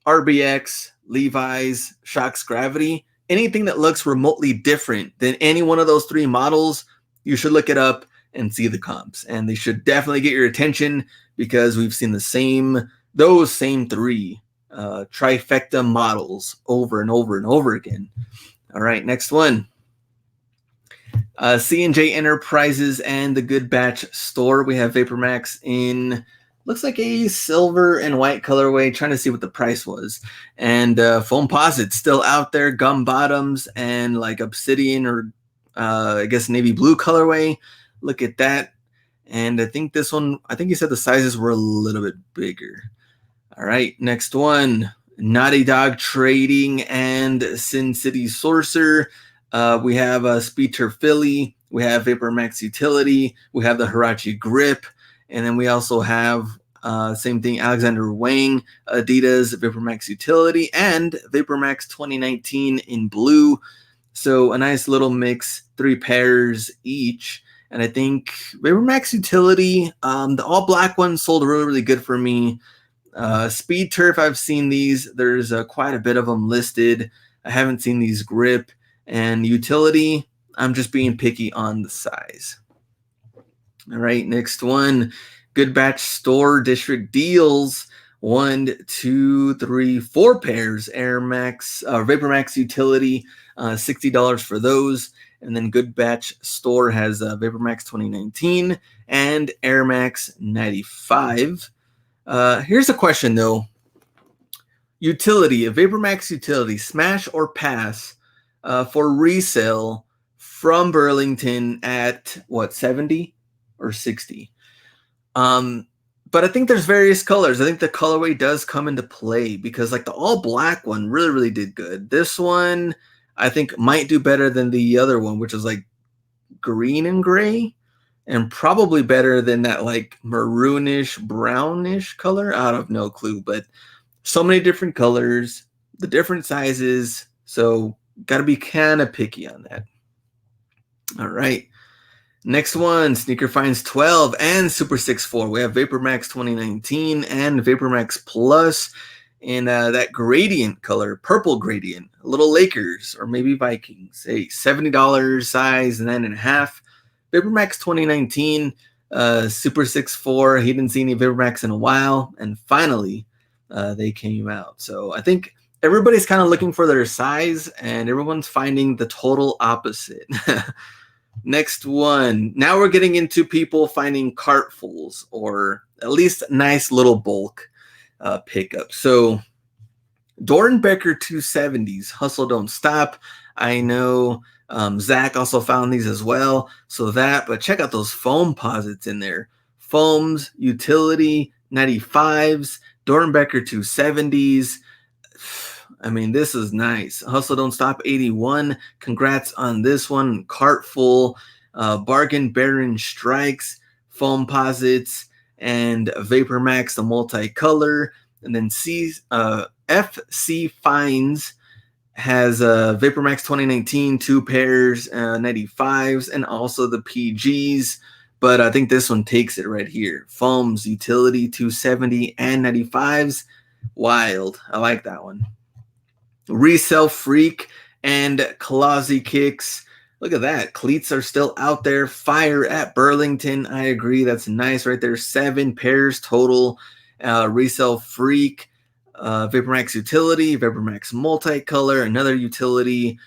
RBX, Levi's, Shox Gravity, anything that looks remotely different than any one of those three models, you should look it up and see the comps. And they should definitely get your attention because we've seen those same three trifecta models over and over and over again. All right, next one. C&J Enterprises and the Good Batch store. We have VaporMax in, looks like a silver and white colorway. Trying to see what the price was. And Foamposite still out there. Gum bottoms and like obsidian or I guess navy blue colorway. Look at that. And I think this one, I think you said the sizes were a little bit bigger. All right, next one. Naughty Dog Trading and Sin City Sorcerer. We have Speed Turf Philly. We have VaporMax Utility. We have the Hirachi Grip. And then we also have same thing, Alexander Wang, Adidas, VaporMax Utility, and VaporMax 2019 in blue. So a nice little mix, 3 pairs each. And I think VaporMax Utility, the all black one sold really, really good for me. Speed Turf, I've seen these. There's quite a bit of them listed. I haven't seen these Grip. And Utility, I'm just being picky on the size. All right, next one. Good Batch Store District Deals. 1, 2, 3, 4 pairs. VaporMax Utility, $60 for those. And then Good Batch Store has VaporMax 2019 and Air Max 95. Here's a question though. Utility, a VaporMax Utility, smash or pass for resale from Burlington at what, 70 or 60? But I think there's various colors. I think the colorway does come into play because like the all black one really, really did good. This one I think might do better than the other one, which is like green and gray, and probably better than that like maroonish, brownish color. I have no clue, but so many different colors, the different sizes. So got to be kind of picky on that. All right. Next one, Sneaker Finds 12 and Super 6'4". We have VaporMax 2019 and VaporMax Plus in that gradient color, purple gradient. A little Lakers or maybe Vikings. A $70 size, 9.5. VaporMax 2019, Super 6'4". He didn't see any VaporMax in a while, and finally they came out. So I think everybody's kind of looking for their size, and everyone's finding the total opposite. Next one. Now we're getting into people finding cartfuls or at least nice little bulk pickup. So Doernbecher 270s, Hustle Don't Stop. I know Zach also found these as well. So that, but check out those Foamposites in there. Foams, Utility, 95s, Doernbecher 270s. I mean, this is nice. Hustle Don't Stop 81. Congrats on this one. Cartful, Bargain Baron Strikes, Foamposites, and VaporMax, the multicolor. And then FC Finds has VaporMax 2019, 2 pairs, 95s, and also the PGs. But I think this one takes it right here. Foams, Utility, 270, and 95s. Wild. I like that one. Resell Freak and Clausy Kicks. Look at that. Cleats are still out there. Fire at Burlington. I agree. That's nice right there. 7 pairs total. Resell Freak, VaporMax Utility, VaporMax Multicolor, another Utility.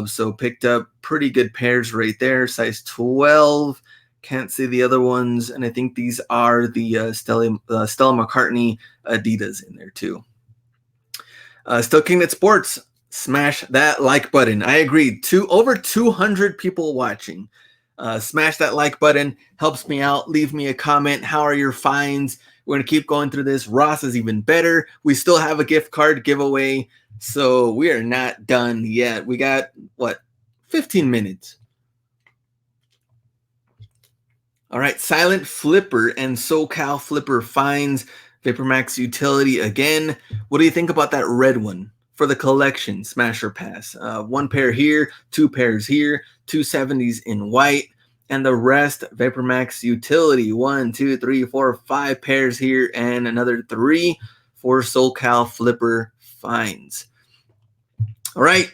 So picked up pretty good pairs right there. Size 12. Can't see the other ones. And I think these are the Stella McCartney Adidas in there too. Still King at Sports, smash that like button. I agree. Over 200 people watching. Smash that like button. Helps me out. Leave me a comment. How are your finds? We're going to keep going through this. Ross is even better. We still have a gift card giveaway. So we are not done yet. We got, what, 15 minutes. All right, Silent Flipper and SoCal Flipper finds VaporMax Utility again. What do you think about that red one for the collection Smasher Pass? One pair here, two pairs here, 270s in white, and the rest VaporMax Utility. 1, 2, 3, 4, 5 pairs here, and another 3 for SoCal Flipper finds. All right,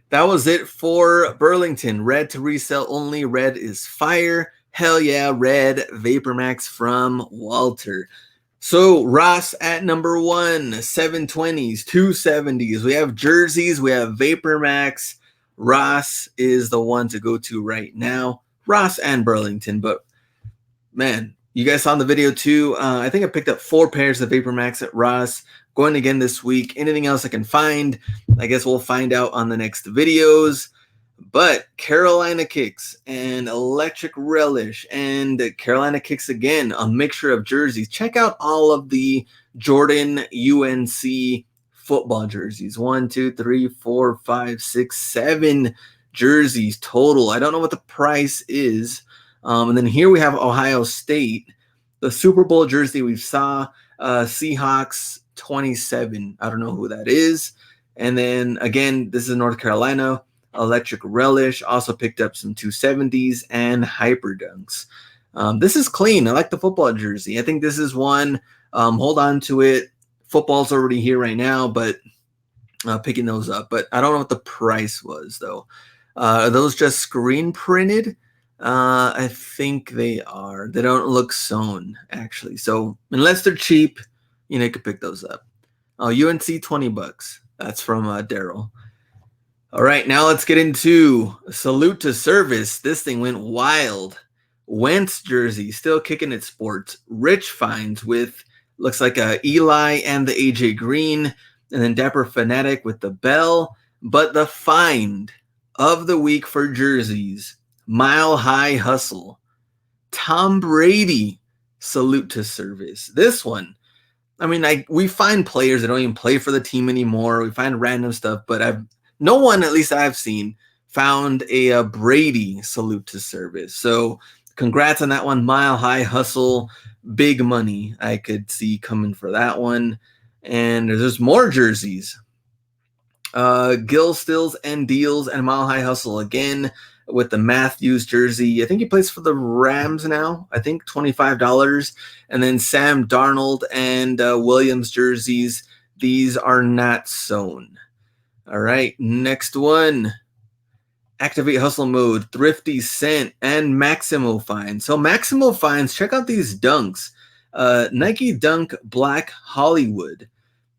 that was it for Burlington. Red to resell only. Red is fire. Hell yeah, red VaporMax from Walter. So Ross at number 1, 720s, 270s. We have jerseys, we have VaporMax. Ross is the one to go to right now. Ross and Burlington, but man, you guys saw in the video too. I think I picked up 4 pairs of VaporMax at Ross. Going again this week. Anything else I can find, I guess we'll find out on the next videos. But Carolina Kicks and Electric Relish and Carolina Kicks again, a mixture of jerseys. Check out all of the Jordan UNC football jerseys. 1, 2, 3, 4, 5, 6, 7 jerseys total. I don't know what the price is. And then here we have Ohio State, the Super Bowl jersey we saw, Seahawks 27. I don't know who that is. And then again, this is North Carolina. Electric Relish, also picked up some 270s and Hyper Dunks. This is clean. I like the football jersey. I think this is one. Hold on to it. Football's already here right now, but picking those up. But I don't know what the price was, though. Are those just screen printed? I think they are. They don't look sewn, actually. So unless they're cheap, you could pick those up. Oh, UNC $20. That's from Daryl. All right, now let's get into Salute to Service. This thing went wild. Wentz jersey, still kicking its sports. Rich finds with, looks like a Eli and the AJ Green, and then Dapper Fanatic with the bell. But the find of the week for jerseys, Mile High Hustle. Tom Brady, Salute to Service. This one, I mean, we find players that don't even play for the team anymore. We find random stuff, but no one, at least I've seen, found a Brady Salute to Service. So congrats on that one. Mile High Hustle. Big money I could see coming for that one. And there's more jerseys. Gil Stills and Deals and Mile High Hustle again with the Matthews jersey. I think he plays for the Rams now. I think $25. And then Sam Darnold and Williams jerseys. These are not sewn. All right, next one. Activate Hustle Mode, Thrifty Cent, and Maximo Finds. So Maximo Finds, check out these dunks. Nike Dunk Black Hollywood.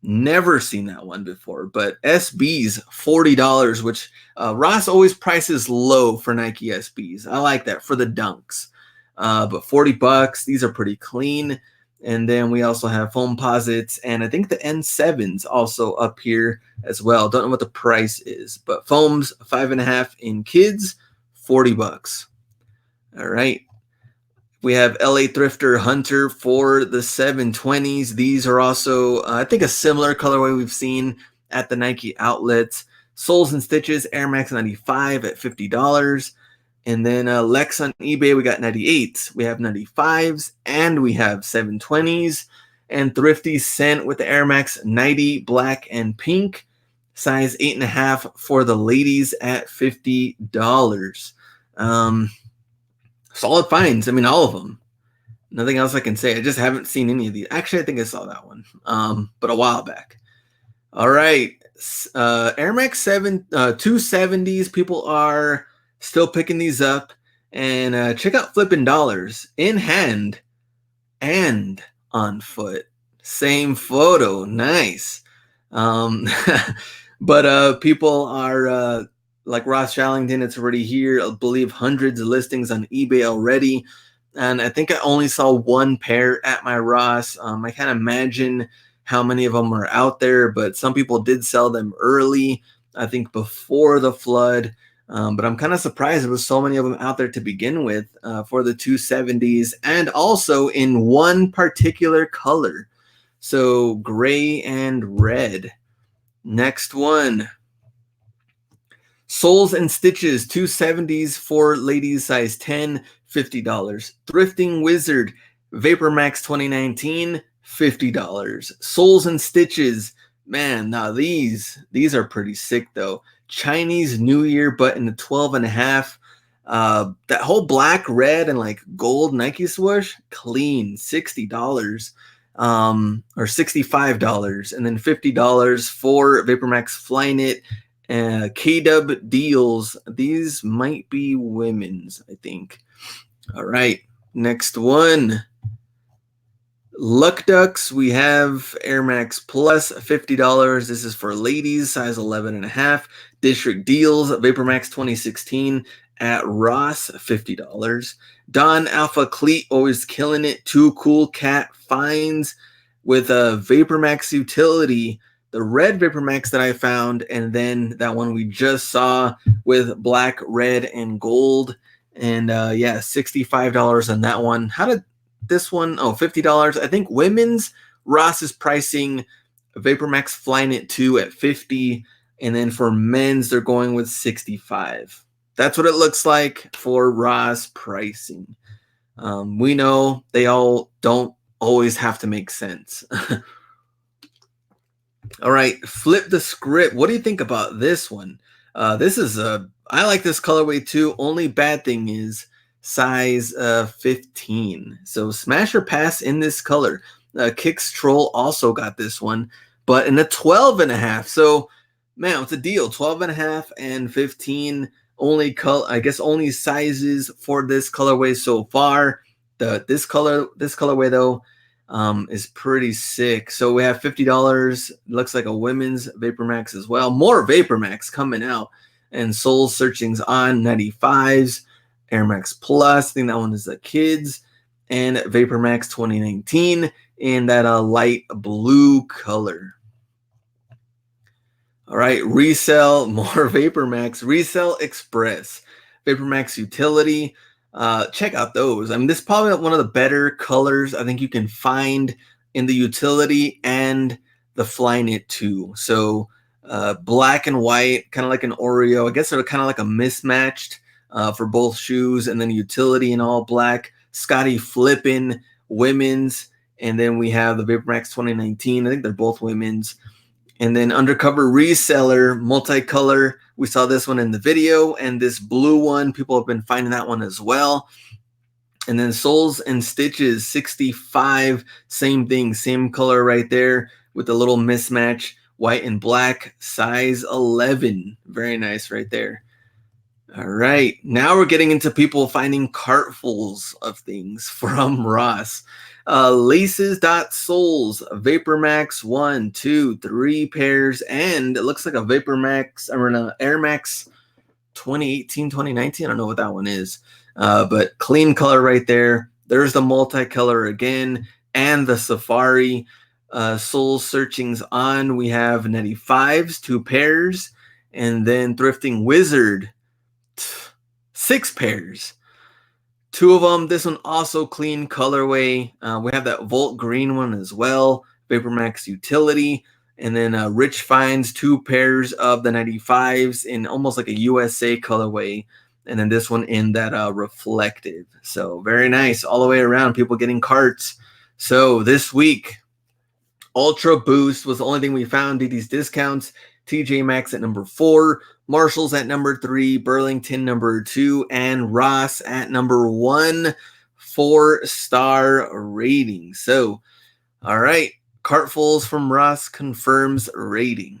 Never seen that one before, but SB's $40, which Ross always prices low for Nike SBs. I like that for the dunks. But $40, these are pretty clean. And then we also have Foam Posits, and I think the N7s also up here as well. Don't know what the price is, but Foams 5.5 in kids, $40. All right. We have LA Thrifter Hunter for the 720s. These are also, I think, a similar colorway we've seen at the Nike outlets. Soles and Stitches Air Max 95 at $50. And then Lex on eBay, we got 98s, we have 95s, and we have 720s. And Thrifty Cent with the Air Max 90 black and pink, size 8.5 for the ladies at $50. Solid finds. I mean, all of them. Nothing else I can say. I just haven't seen any of these. Actually, I think I saw that one, but a while back. All right, Air Max 270s. People are still picking these up, and check out Flippin' Dollars in hand and on foot. Same photo, nice. But people are like Ross Shallington. It's already here. I believe hundreds of listings on eBay already, and I think I only saw one pair at my Ross. I can't imagine how many of them are out there, but some people did sell them early. I think before the flood. But I'm kind of surprised there was so many of them out there to begin with for the 270s, and also in one particular color. So gray and red. Next one. Soles and Stitches, 270s for ladies, size 10, $50. Thrifting Wizard, Vapor Max 2019, $50. Soles and Stitches, man, now these are pretty sick though. Chinese New Year button, 12.5. That whole black, red, and like gold Nike swoosh, clean, $60. Or $65, and then $50 for Vapor Max Flyknit. K-Dub deals. These might be women's, I think. All right, next one. Luck Ducks, we have Air Max Plus, $50. This is for ladies, size 11.5. District Deals, Vapor Max 2016 at Ross, $50. Don Alpha Cleat, always killing it. Too Cool Cat finds with a Vapor Max utility, the red Vapor Max that I found, and then that one we just saw with black, red, and gold. And yeah, $65 on that one. How did this one? Oh, $50. I think women's Ross is pricing Vapor Max Flyknit 2 at $50, and then for men's they're going with $65. That's what it looks like for Ross pricing. We know they all don't always have to make sense. All right, Flip the Script. What do you think about this one? This is I like this colorway too. Only bad thing is size 15. So smash or pass in this color. Kicks Troll also got this one, but in a 12.5. So man, it's a deal. 12.5 and 15. Only color, I guess, only sizes for this colorway so far. This colorway though is pretty sick. So we have $50. Looks like a women's Vapor Max as well. More Vapor Max coming out, and Soul Searching's on 95s. Air Max Plus, I think that one is the kids, and Vapor Max 2019 in that light blue color. All right, resell, more Vapor Max. Resell Express, Vapor Max Utility. Check out those. I mean, this is probably one of the better colors I think you can find in the utility and the Flyknit 2. So black and white, kind of like an Oreo. I guess they're kind of like a mismatched for both shoes, and then utility in all black. Scotty Flippin women's, and then we have the Vapor Max 2019. I think they're both women's. And then Undercover Reseller, multicolor. We saw this one in the video, and this blue one, people have been finding that one as well. And then Soles and Stitches, 65, same thing, same color right there with a little mismatch, white and black, size 11. Very nice right there. All right, now we're getting into people finding cartfuls of things from Ross. Laces.Soles, Vapor Max 1, 2, 3 pairs, and it looks like a Vapor Max, or an Air Max 2018, 2019. I don't know what that one is, but clean color right there. There's the multicolor again, and the Safari. Soul Searching's on. We have 95s, 2 pairs, and then Thrifting Wizard, 6 pairs. 2 of them. This one also clean colorway. We have that Volt green one as well. Vapor Max Utility. And then Rich finds 2 pairs of the 95s in almost like a USA colorway. And then this one in that reflective. So very nice all the way around. People getting carts. So this week, Ultra Boost was the only thing we found. DD's discounts. TJ Maxx at number 4. Marshall's at number 3, Burlington number 2, and Ross at number 1, 4-star rating. So, all right, cartfuls from Ross confirms rating.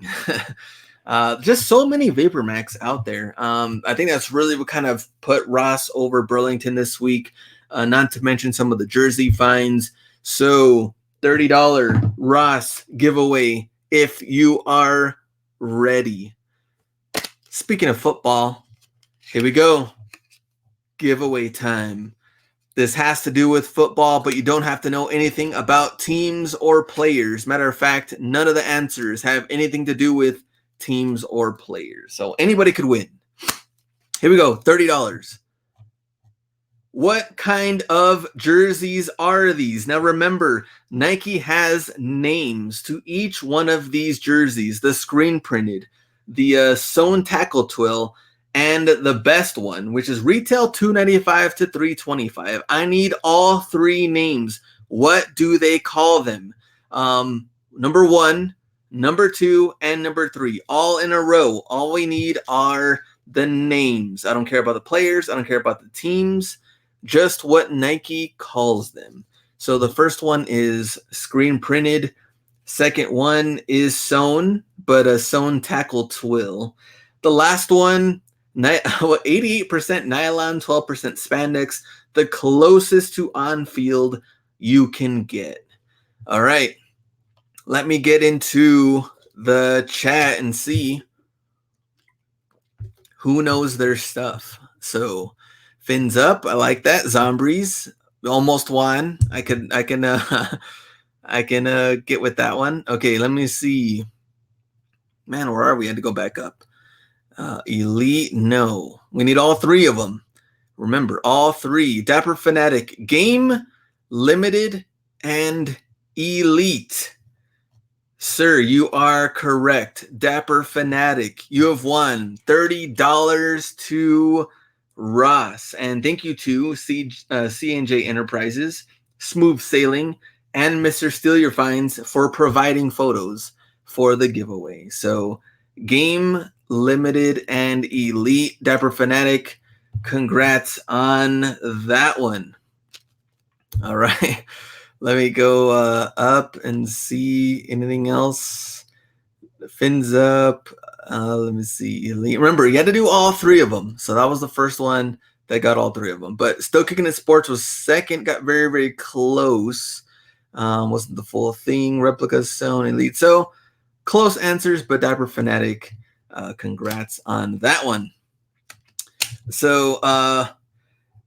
Just so many Vapor Max out there. I think that's really what kind of put Ross over Burlington this week, not to mention some of the jersey finds. So, $30 Ross giveaway if you are ready. Speaking of football, here we go. Giveaway time. This has to do with football, but you don't have to know anything about teams or players. Matter of fact, none of the answers have anything to do with teams or players. So anybody could win. Here we go, $30. What kind of jerseys are these? Now remember, Nike has names to each one of these jerseys. The screen printed, the sewn tackle twill, and the best one, which is retail $295 to $325. I need all three names. What do they call them? Number 1, number 2, and number 3, all in a row. All we need are the names. I don't care about the players. I don't care about the teams. Just what Nike calls them. So the first one is screen printed. Second one is sewn, but a sewn tackle twill. The last one, 88% nylon, 12% spandex, the closest to on-field you can get. All right, let me get into the chat and see who knows their stuff. So fins up, I like that. Zombries almost won. I can get with that one. Okay, let me see. Man, where are we? I had to go back up. Elite, no. We need all three of them. Remember, all three. Dapper Fanatic, Game, Limited, and Elite. Sir, you are correct. Dapper Fanatic, you have won $30 to Ross. And thank you to C&J Enterprises, Smooth Sailing, and Mr. Steal Your Finds for providing photos for the giveaway. So Game, Limited, and Elite. Dapper Fanatic, congrats on that one. All right. Let me go up and see anything else. Fins up. Let me see. Elite. Remember, you had to do all three of them. So that was the first one that got all three of them. But Still Kicking It Sports was second. Got very, very close. Wasn't the full thing. Replica, Sewn, Elite. So close answers, but Dapper Fanatic, congrats on that one. So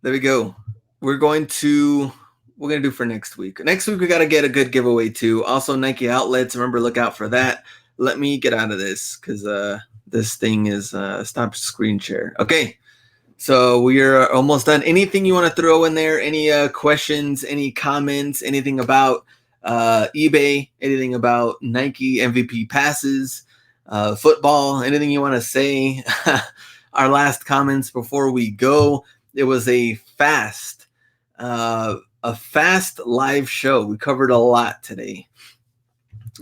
there we go. We're going to do for next week. Next week, we got to get a good giveaway too. Also, Nike outlets. Remember, look out for that. Let me get out of this because this thing is stop screen share. Okay, so we are almost done. Anything you want to throw in there? Any questions? Any comments? Anything about eBay? Anything about Nike MVP passes? Football? Anything you want to say? Our last comments before we go. It was a fast live show. We covered a lot today.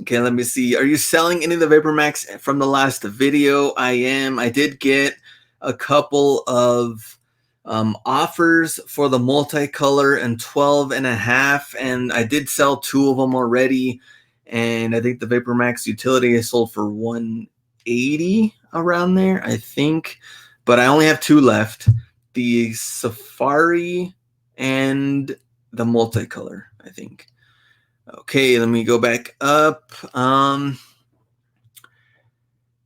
Okay, let me see. Are you selling any of the VaporMax from the last video? I am. I did get a couple of offers for the multicolor and 12.5, and I did sell 2 of them already. And I think the VaporMax utility I sold for $180 around there, I think. But I only have 2 left. The Safari and the multicolor, I think. Okay, let me go back up.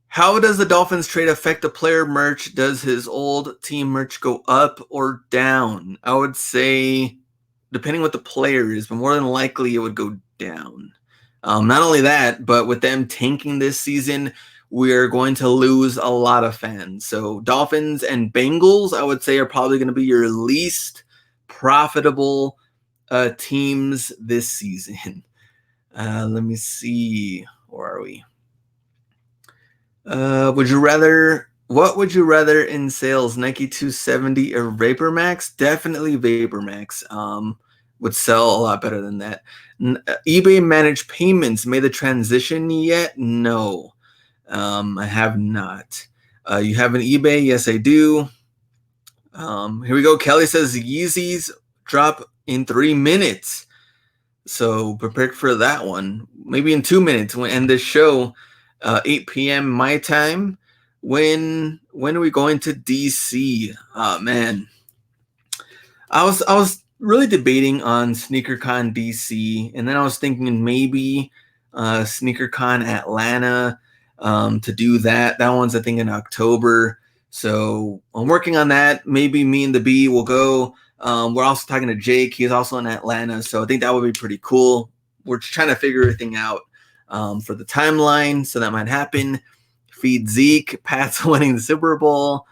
How does the Dolphins trade affect the player merch? Does his old team merch go up or down? I would say, depending what the player is, but more than likely it would go down. Not only that, but with them tanking this season, we're going to lose a lot of fans. So Dolphins and Bengals, I would say, are probably going to be your least profitable teams this season. Let me see. Where are we? What would you rather in sales, Nike 270 or VaporMax? Definitely VaporMax. Would sell a lot better than that. eBay managed payments made the transition yet? No, I have not. You have an eBay? Yes, I do. Here we go. Kelly says Yeezys drop in 3 minutes. So prepared for that one. Maybe in 2 minutes. We'll end this show 8 p.m. my time. When are we going to DC? Oh man. I was really debating on SneakerCon DC, and then I was thinking maybe SneakerCon Atlanta to do that. That one's I think in October. So I'm working on that. Maybe me and the B will go. We're also talking to Jake. He's also in Atlanta. So I think that would be pretty cool. We're just trying to figure everything out for the timeline. So that might happen. Feed Zeke. Pat's winning the Super Bowl.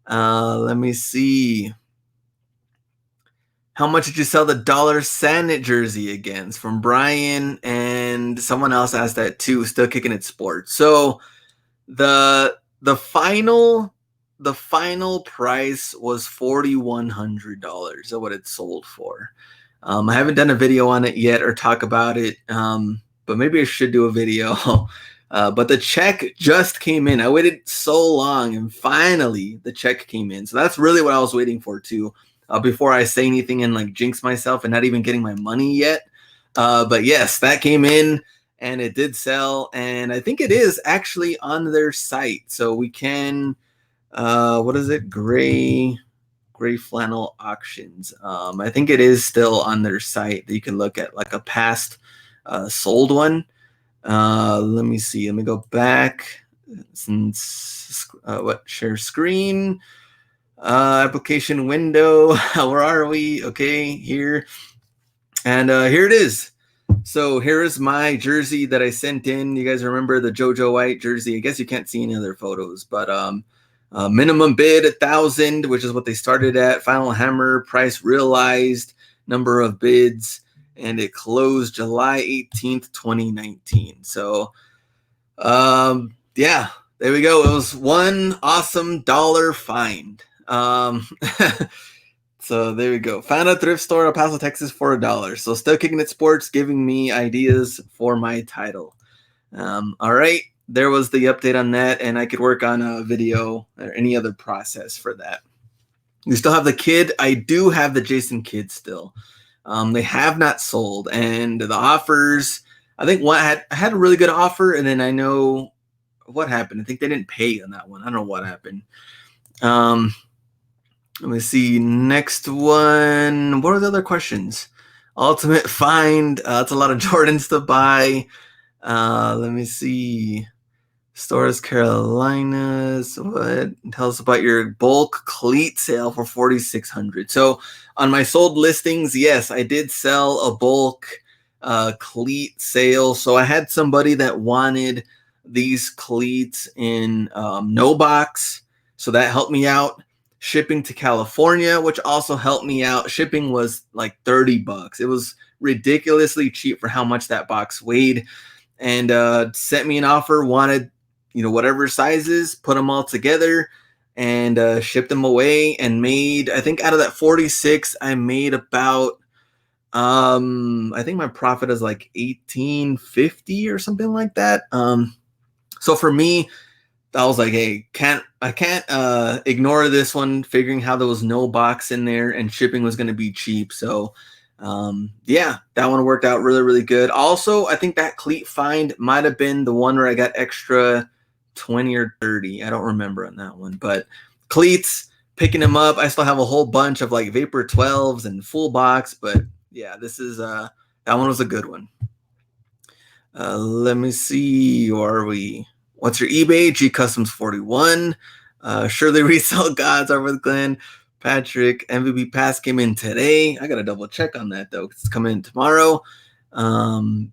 Let me see. How much did you sell the Dollar Sandit jersey against? From Brian, and someone else asked that too. Still kicking it sports. So the final price was $4,100 of what it sold for. I haven't done a video on it yet or talk about it, but maybe I should do a video. But the check just came in. I waited so long, and finally the check came in. So that's really what I was waiting for too. Before I say anything and like jinx myself and not even getting my money yet. But yes, that came in and it did sell. And I think it is actually on their site. So we can, what is it? Gray flannel auctions. I think it is still on their site that you can look at, like a past sold one. Let me see. Let me go back. Since share screen. Application window. Where are we? Okay, here. And here it is. So here is my jersey that I sent in. You guys remember the JoJo White jersey? I guess you can't see any other photos, but minimum bid 1,000, which is what they started at. Final hammer, price realized, number of bids, and it closed July 18th, 2019. So yeah, there we go. It was one awesome dollar find. So there we go. Found a thrift store in El Paso, Texas for $1. So still kicking it sports, giving me ideas for my title. All right, there was the update on that, and I could work on a video or any other process for that. We still have the Kid. I do have the Jason Kidd still. They have not sold, and the offers, I think one had a really good offer, and then I know what happened. I think they didn't pay on that one. I don't know what happened. Let me see. Next one. What are the other questions? Ultimate find. That's a lot of Jordans to buy. Let me see. Stores Carolinas. What? Tell us about your bulk cleat sale for $4,600. So on my sold listings, yes, I did sell a bulk cleat sale. So I had somebody that wanted these cleats in no box. So that helped me out. Shipping to California, which also helped me out. Shipping was like $30. It was ridiculously cheap for how much that box weighed. And sent me an offer, wanted, whatever sizes, put them all together and shipped them away, and made, I think out of that 46, I made about, I think my profit is like $1,850 or something like that. So for me, I was like, hey, I can't ignore this one, figuring how there was no box in there and shipping was going to be cheap. So yeah, that one worked out really, really good. Also, I think that cleat find might have been the one where I got extra 20 or 30. I don't remember on that one, but cleats, picking them up. I still have a whole bunch of like Vapor 12s and full box, but yeah, this is that one was a good one. Let me see. Where are we? What's your eBay? G Customs 41. Surely Resell Gods are with Glenn. Patrick, MVP Pass came in today. I got to double check on that though. It's coming in tomorrow.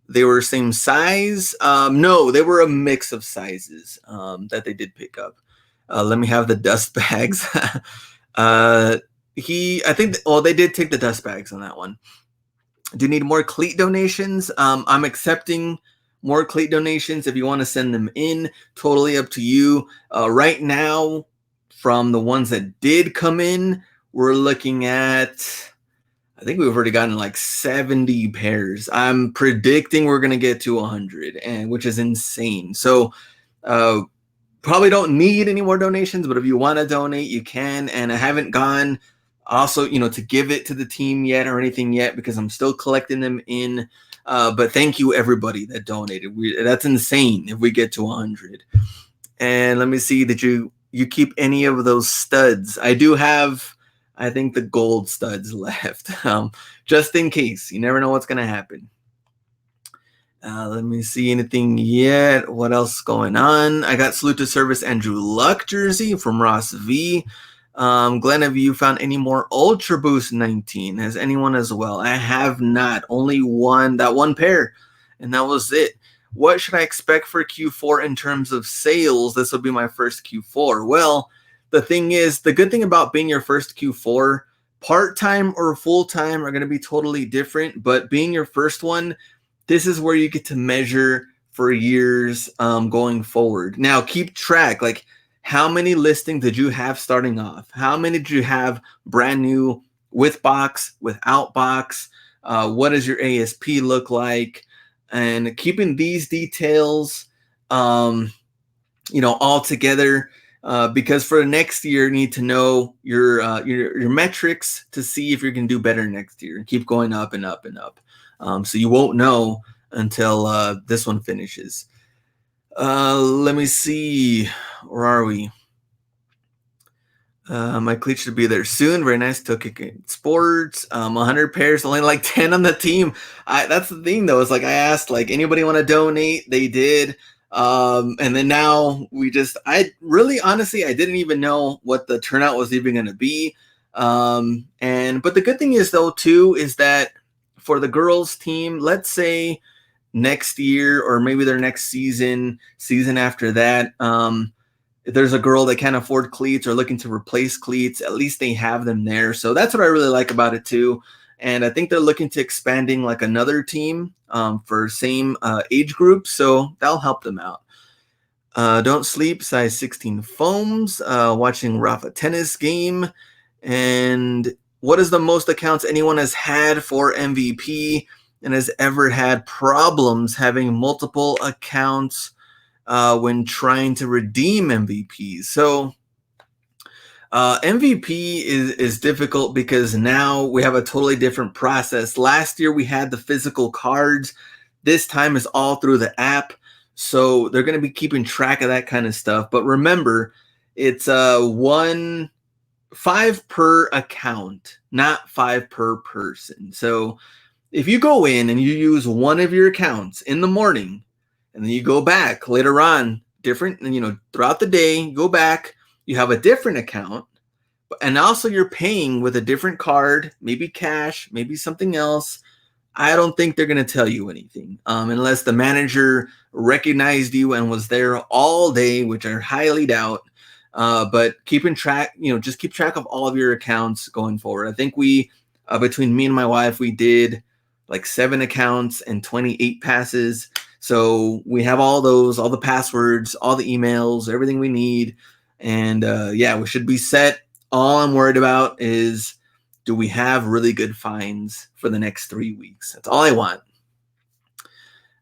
They were same size. No, they were a mix of sizes that they did pick up. Let me have the dust bags. They did take the dust bags on that one. Do you need more cleat donations? I'm accepting more cleat donations if you want to send them in. Totally up to you. Right now, from the ones that did come in, we're looking at, I think we've already gotten like 70 pairs. I'm predicting we're going to get to 100, and which is insane. So probably don't need any more donations, but if you want to donate, you can. And I haven't gone also, to give it to the team yet or anything yet, because I'm still collecting them in. But thank you everybody that donated. That's insane if we get to 100. And let me see, that you keep any of those studs. I do have, I think, the gold studs left, just in case. You never know what's going to happen. Let me see anything yet. What else is going on? I got Salute to Service Andrew Luck jersey from Ross V. Glenn, have you found any more Ultra Boost 19? Has anyone as well? I have not. Only that one pair, and that was it. What should I expect for Q4 in terms of sales? This will be my first Q4. Well, the thing is, the good thing about being your first Q4, part-time or full-time are going to be totally different, but being your first one, this is where you get to measure for years going forward. Now, keep track, like how many listings did you have starting off? How many did you have brand new with box, without box? What does your ASP look like? And keeping these details, all together, because for the next year, you need to know your metrics to see if you're going to do better next year and keep going up and up and up. So you won't know until this one finishes. Let me see. Where are we? My cleats should be there soon. Very nice. Kicking Sports. 100 pairs, only like 10 on the team. That's the thing though. It's like I asked, like, anybody want to donate? They did. And then now I really honestly, I didn't even know what the turnout was even going to be. But the good thing is though, too, is that for the girls team, let's say next year, or maybe their next season after that, if there's a girl that can't afford cleats or looking to replace cleats, at least they have them there. So that's what I really like about it too. And I think they're looking to expanding like another team for same age group. So that'll help them out. Don't sleep, size 16 foams, watching Rafa tennis game. And what is the most accounts anyone has had for MVP and has ever had problems having multiple accounts when trying to redeem MVPs? So MVP is difficult because now we have a totally different process. Last year we had the physical cards. This time is all through the app. So they're going to be keeping track of that kind of stuff. But remember, it's 5 per account, not 5 per person. So if you go in and you use one of your accounts in the morning, and then you go back later on, different, throughout the day, you go back, you have a different account, and also you're paying with a different card, maybe cash, maybe something else. I don't think they're going to tell you anything unless the manager recognized you and was there all day, which I highly doubt. But keeping track, just keep track of all of your accounts going forward. I think between me and my wife, we did like 7 accounts and 28 passes. So we have all those, all the passwords, all the emails, everything we need. And we should be set. All I'm worried about is, do we have really good finds for the next 3 weeks? That's all I want.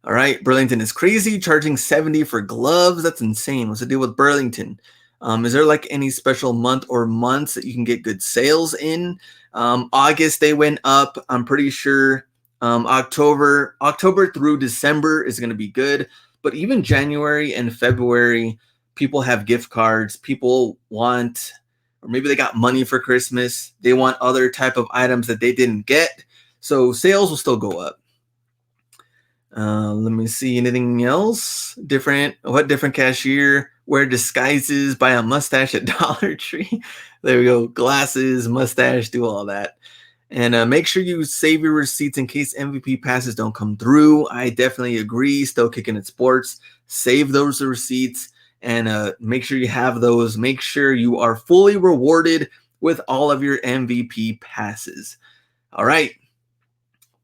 All right. Burlington is crazy, charging $70 for gloves. That's insane. What's the deal with Burlington? Is there like any special month or months that you can get good sales in? August, they went up. I'm pretty sure October through December is going to be good. But even January and February, people have gift cards. People want, or maybe they got money for Christmas. They want other type of items that they didn't get. So sales will still go up. Let me see. Anything else different? What different cashier wear disguises, buy a mustache at Dollar Tree? There we go. Glasses, mustache, do all that. And make sure you save your receipts in case MVP passes don't come through. I definitely agree. Still Kicking It Sports. Save those receipts and make sure you have those. Make sure you are fully rewarded with all of your MVP passes. All right.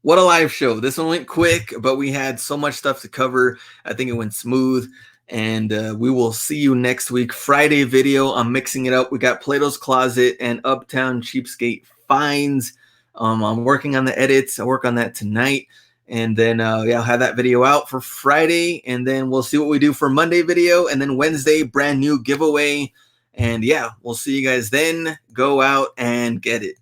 What a live show. This one went quick, but we had so much stuff to cover. I think it went smooth. And we will see you next week. Friday video, I'm mixing it up. We got Plato's Closet and Uptown Cheapskate finds. I'm working on the edits. I work on that tonight. And then I'll have that video out for Friday. And then we'll see what we do for Monday video. And then Wednesday, brand new giveaway. And we'll see you guys then. Go out and get it.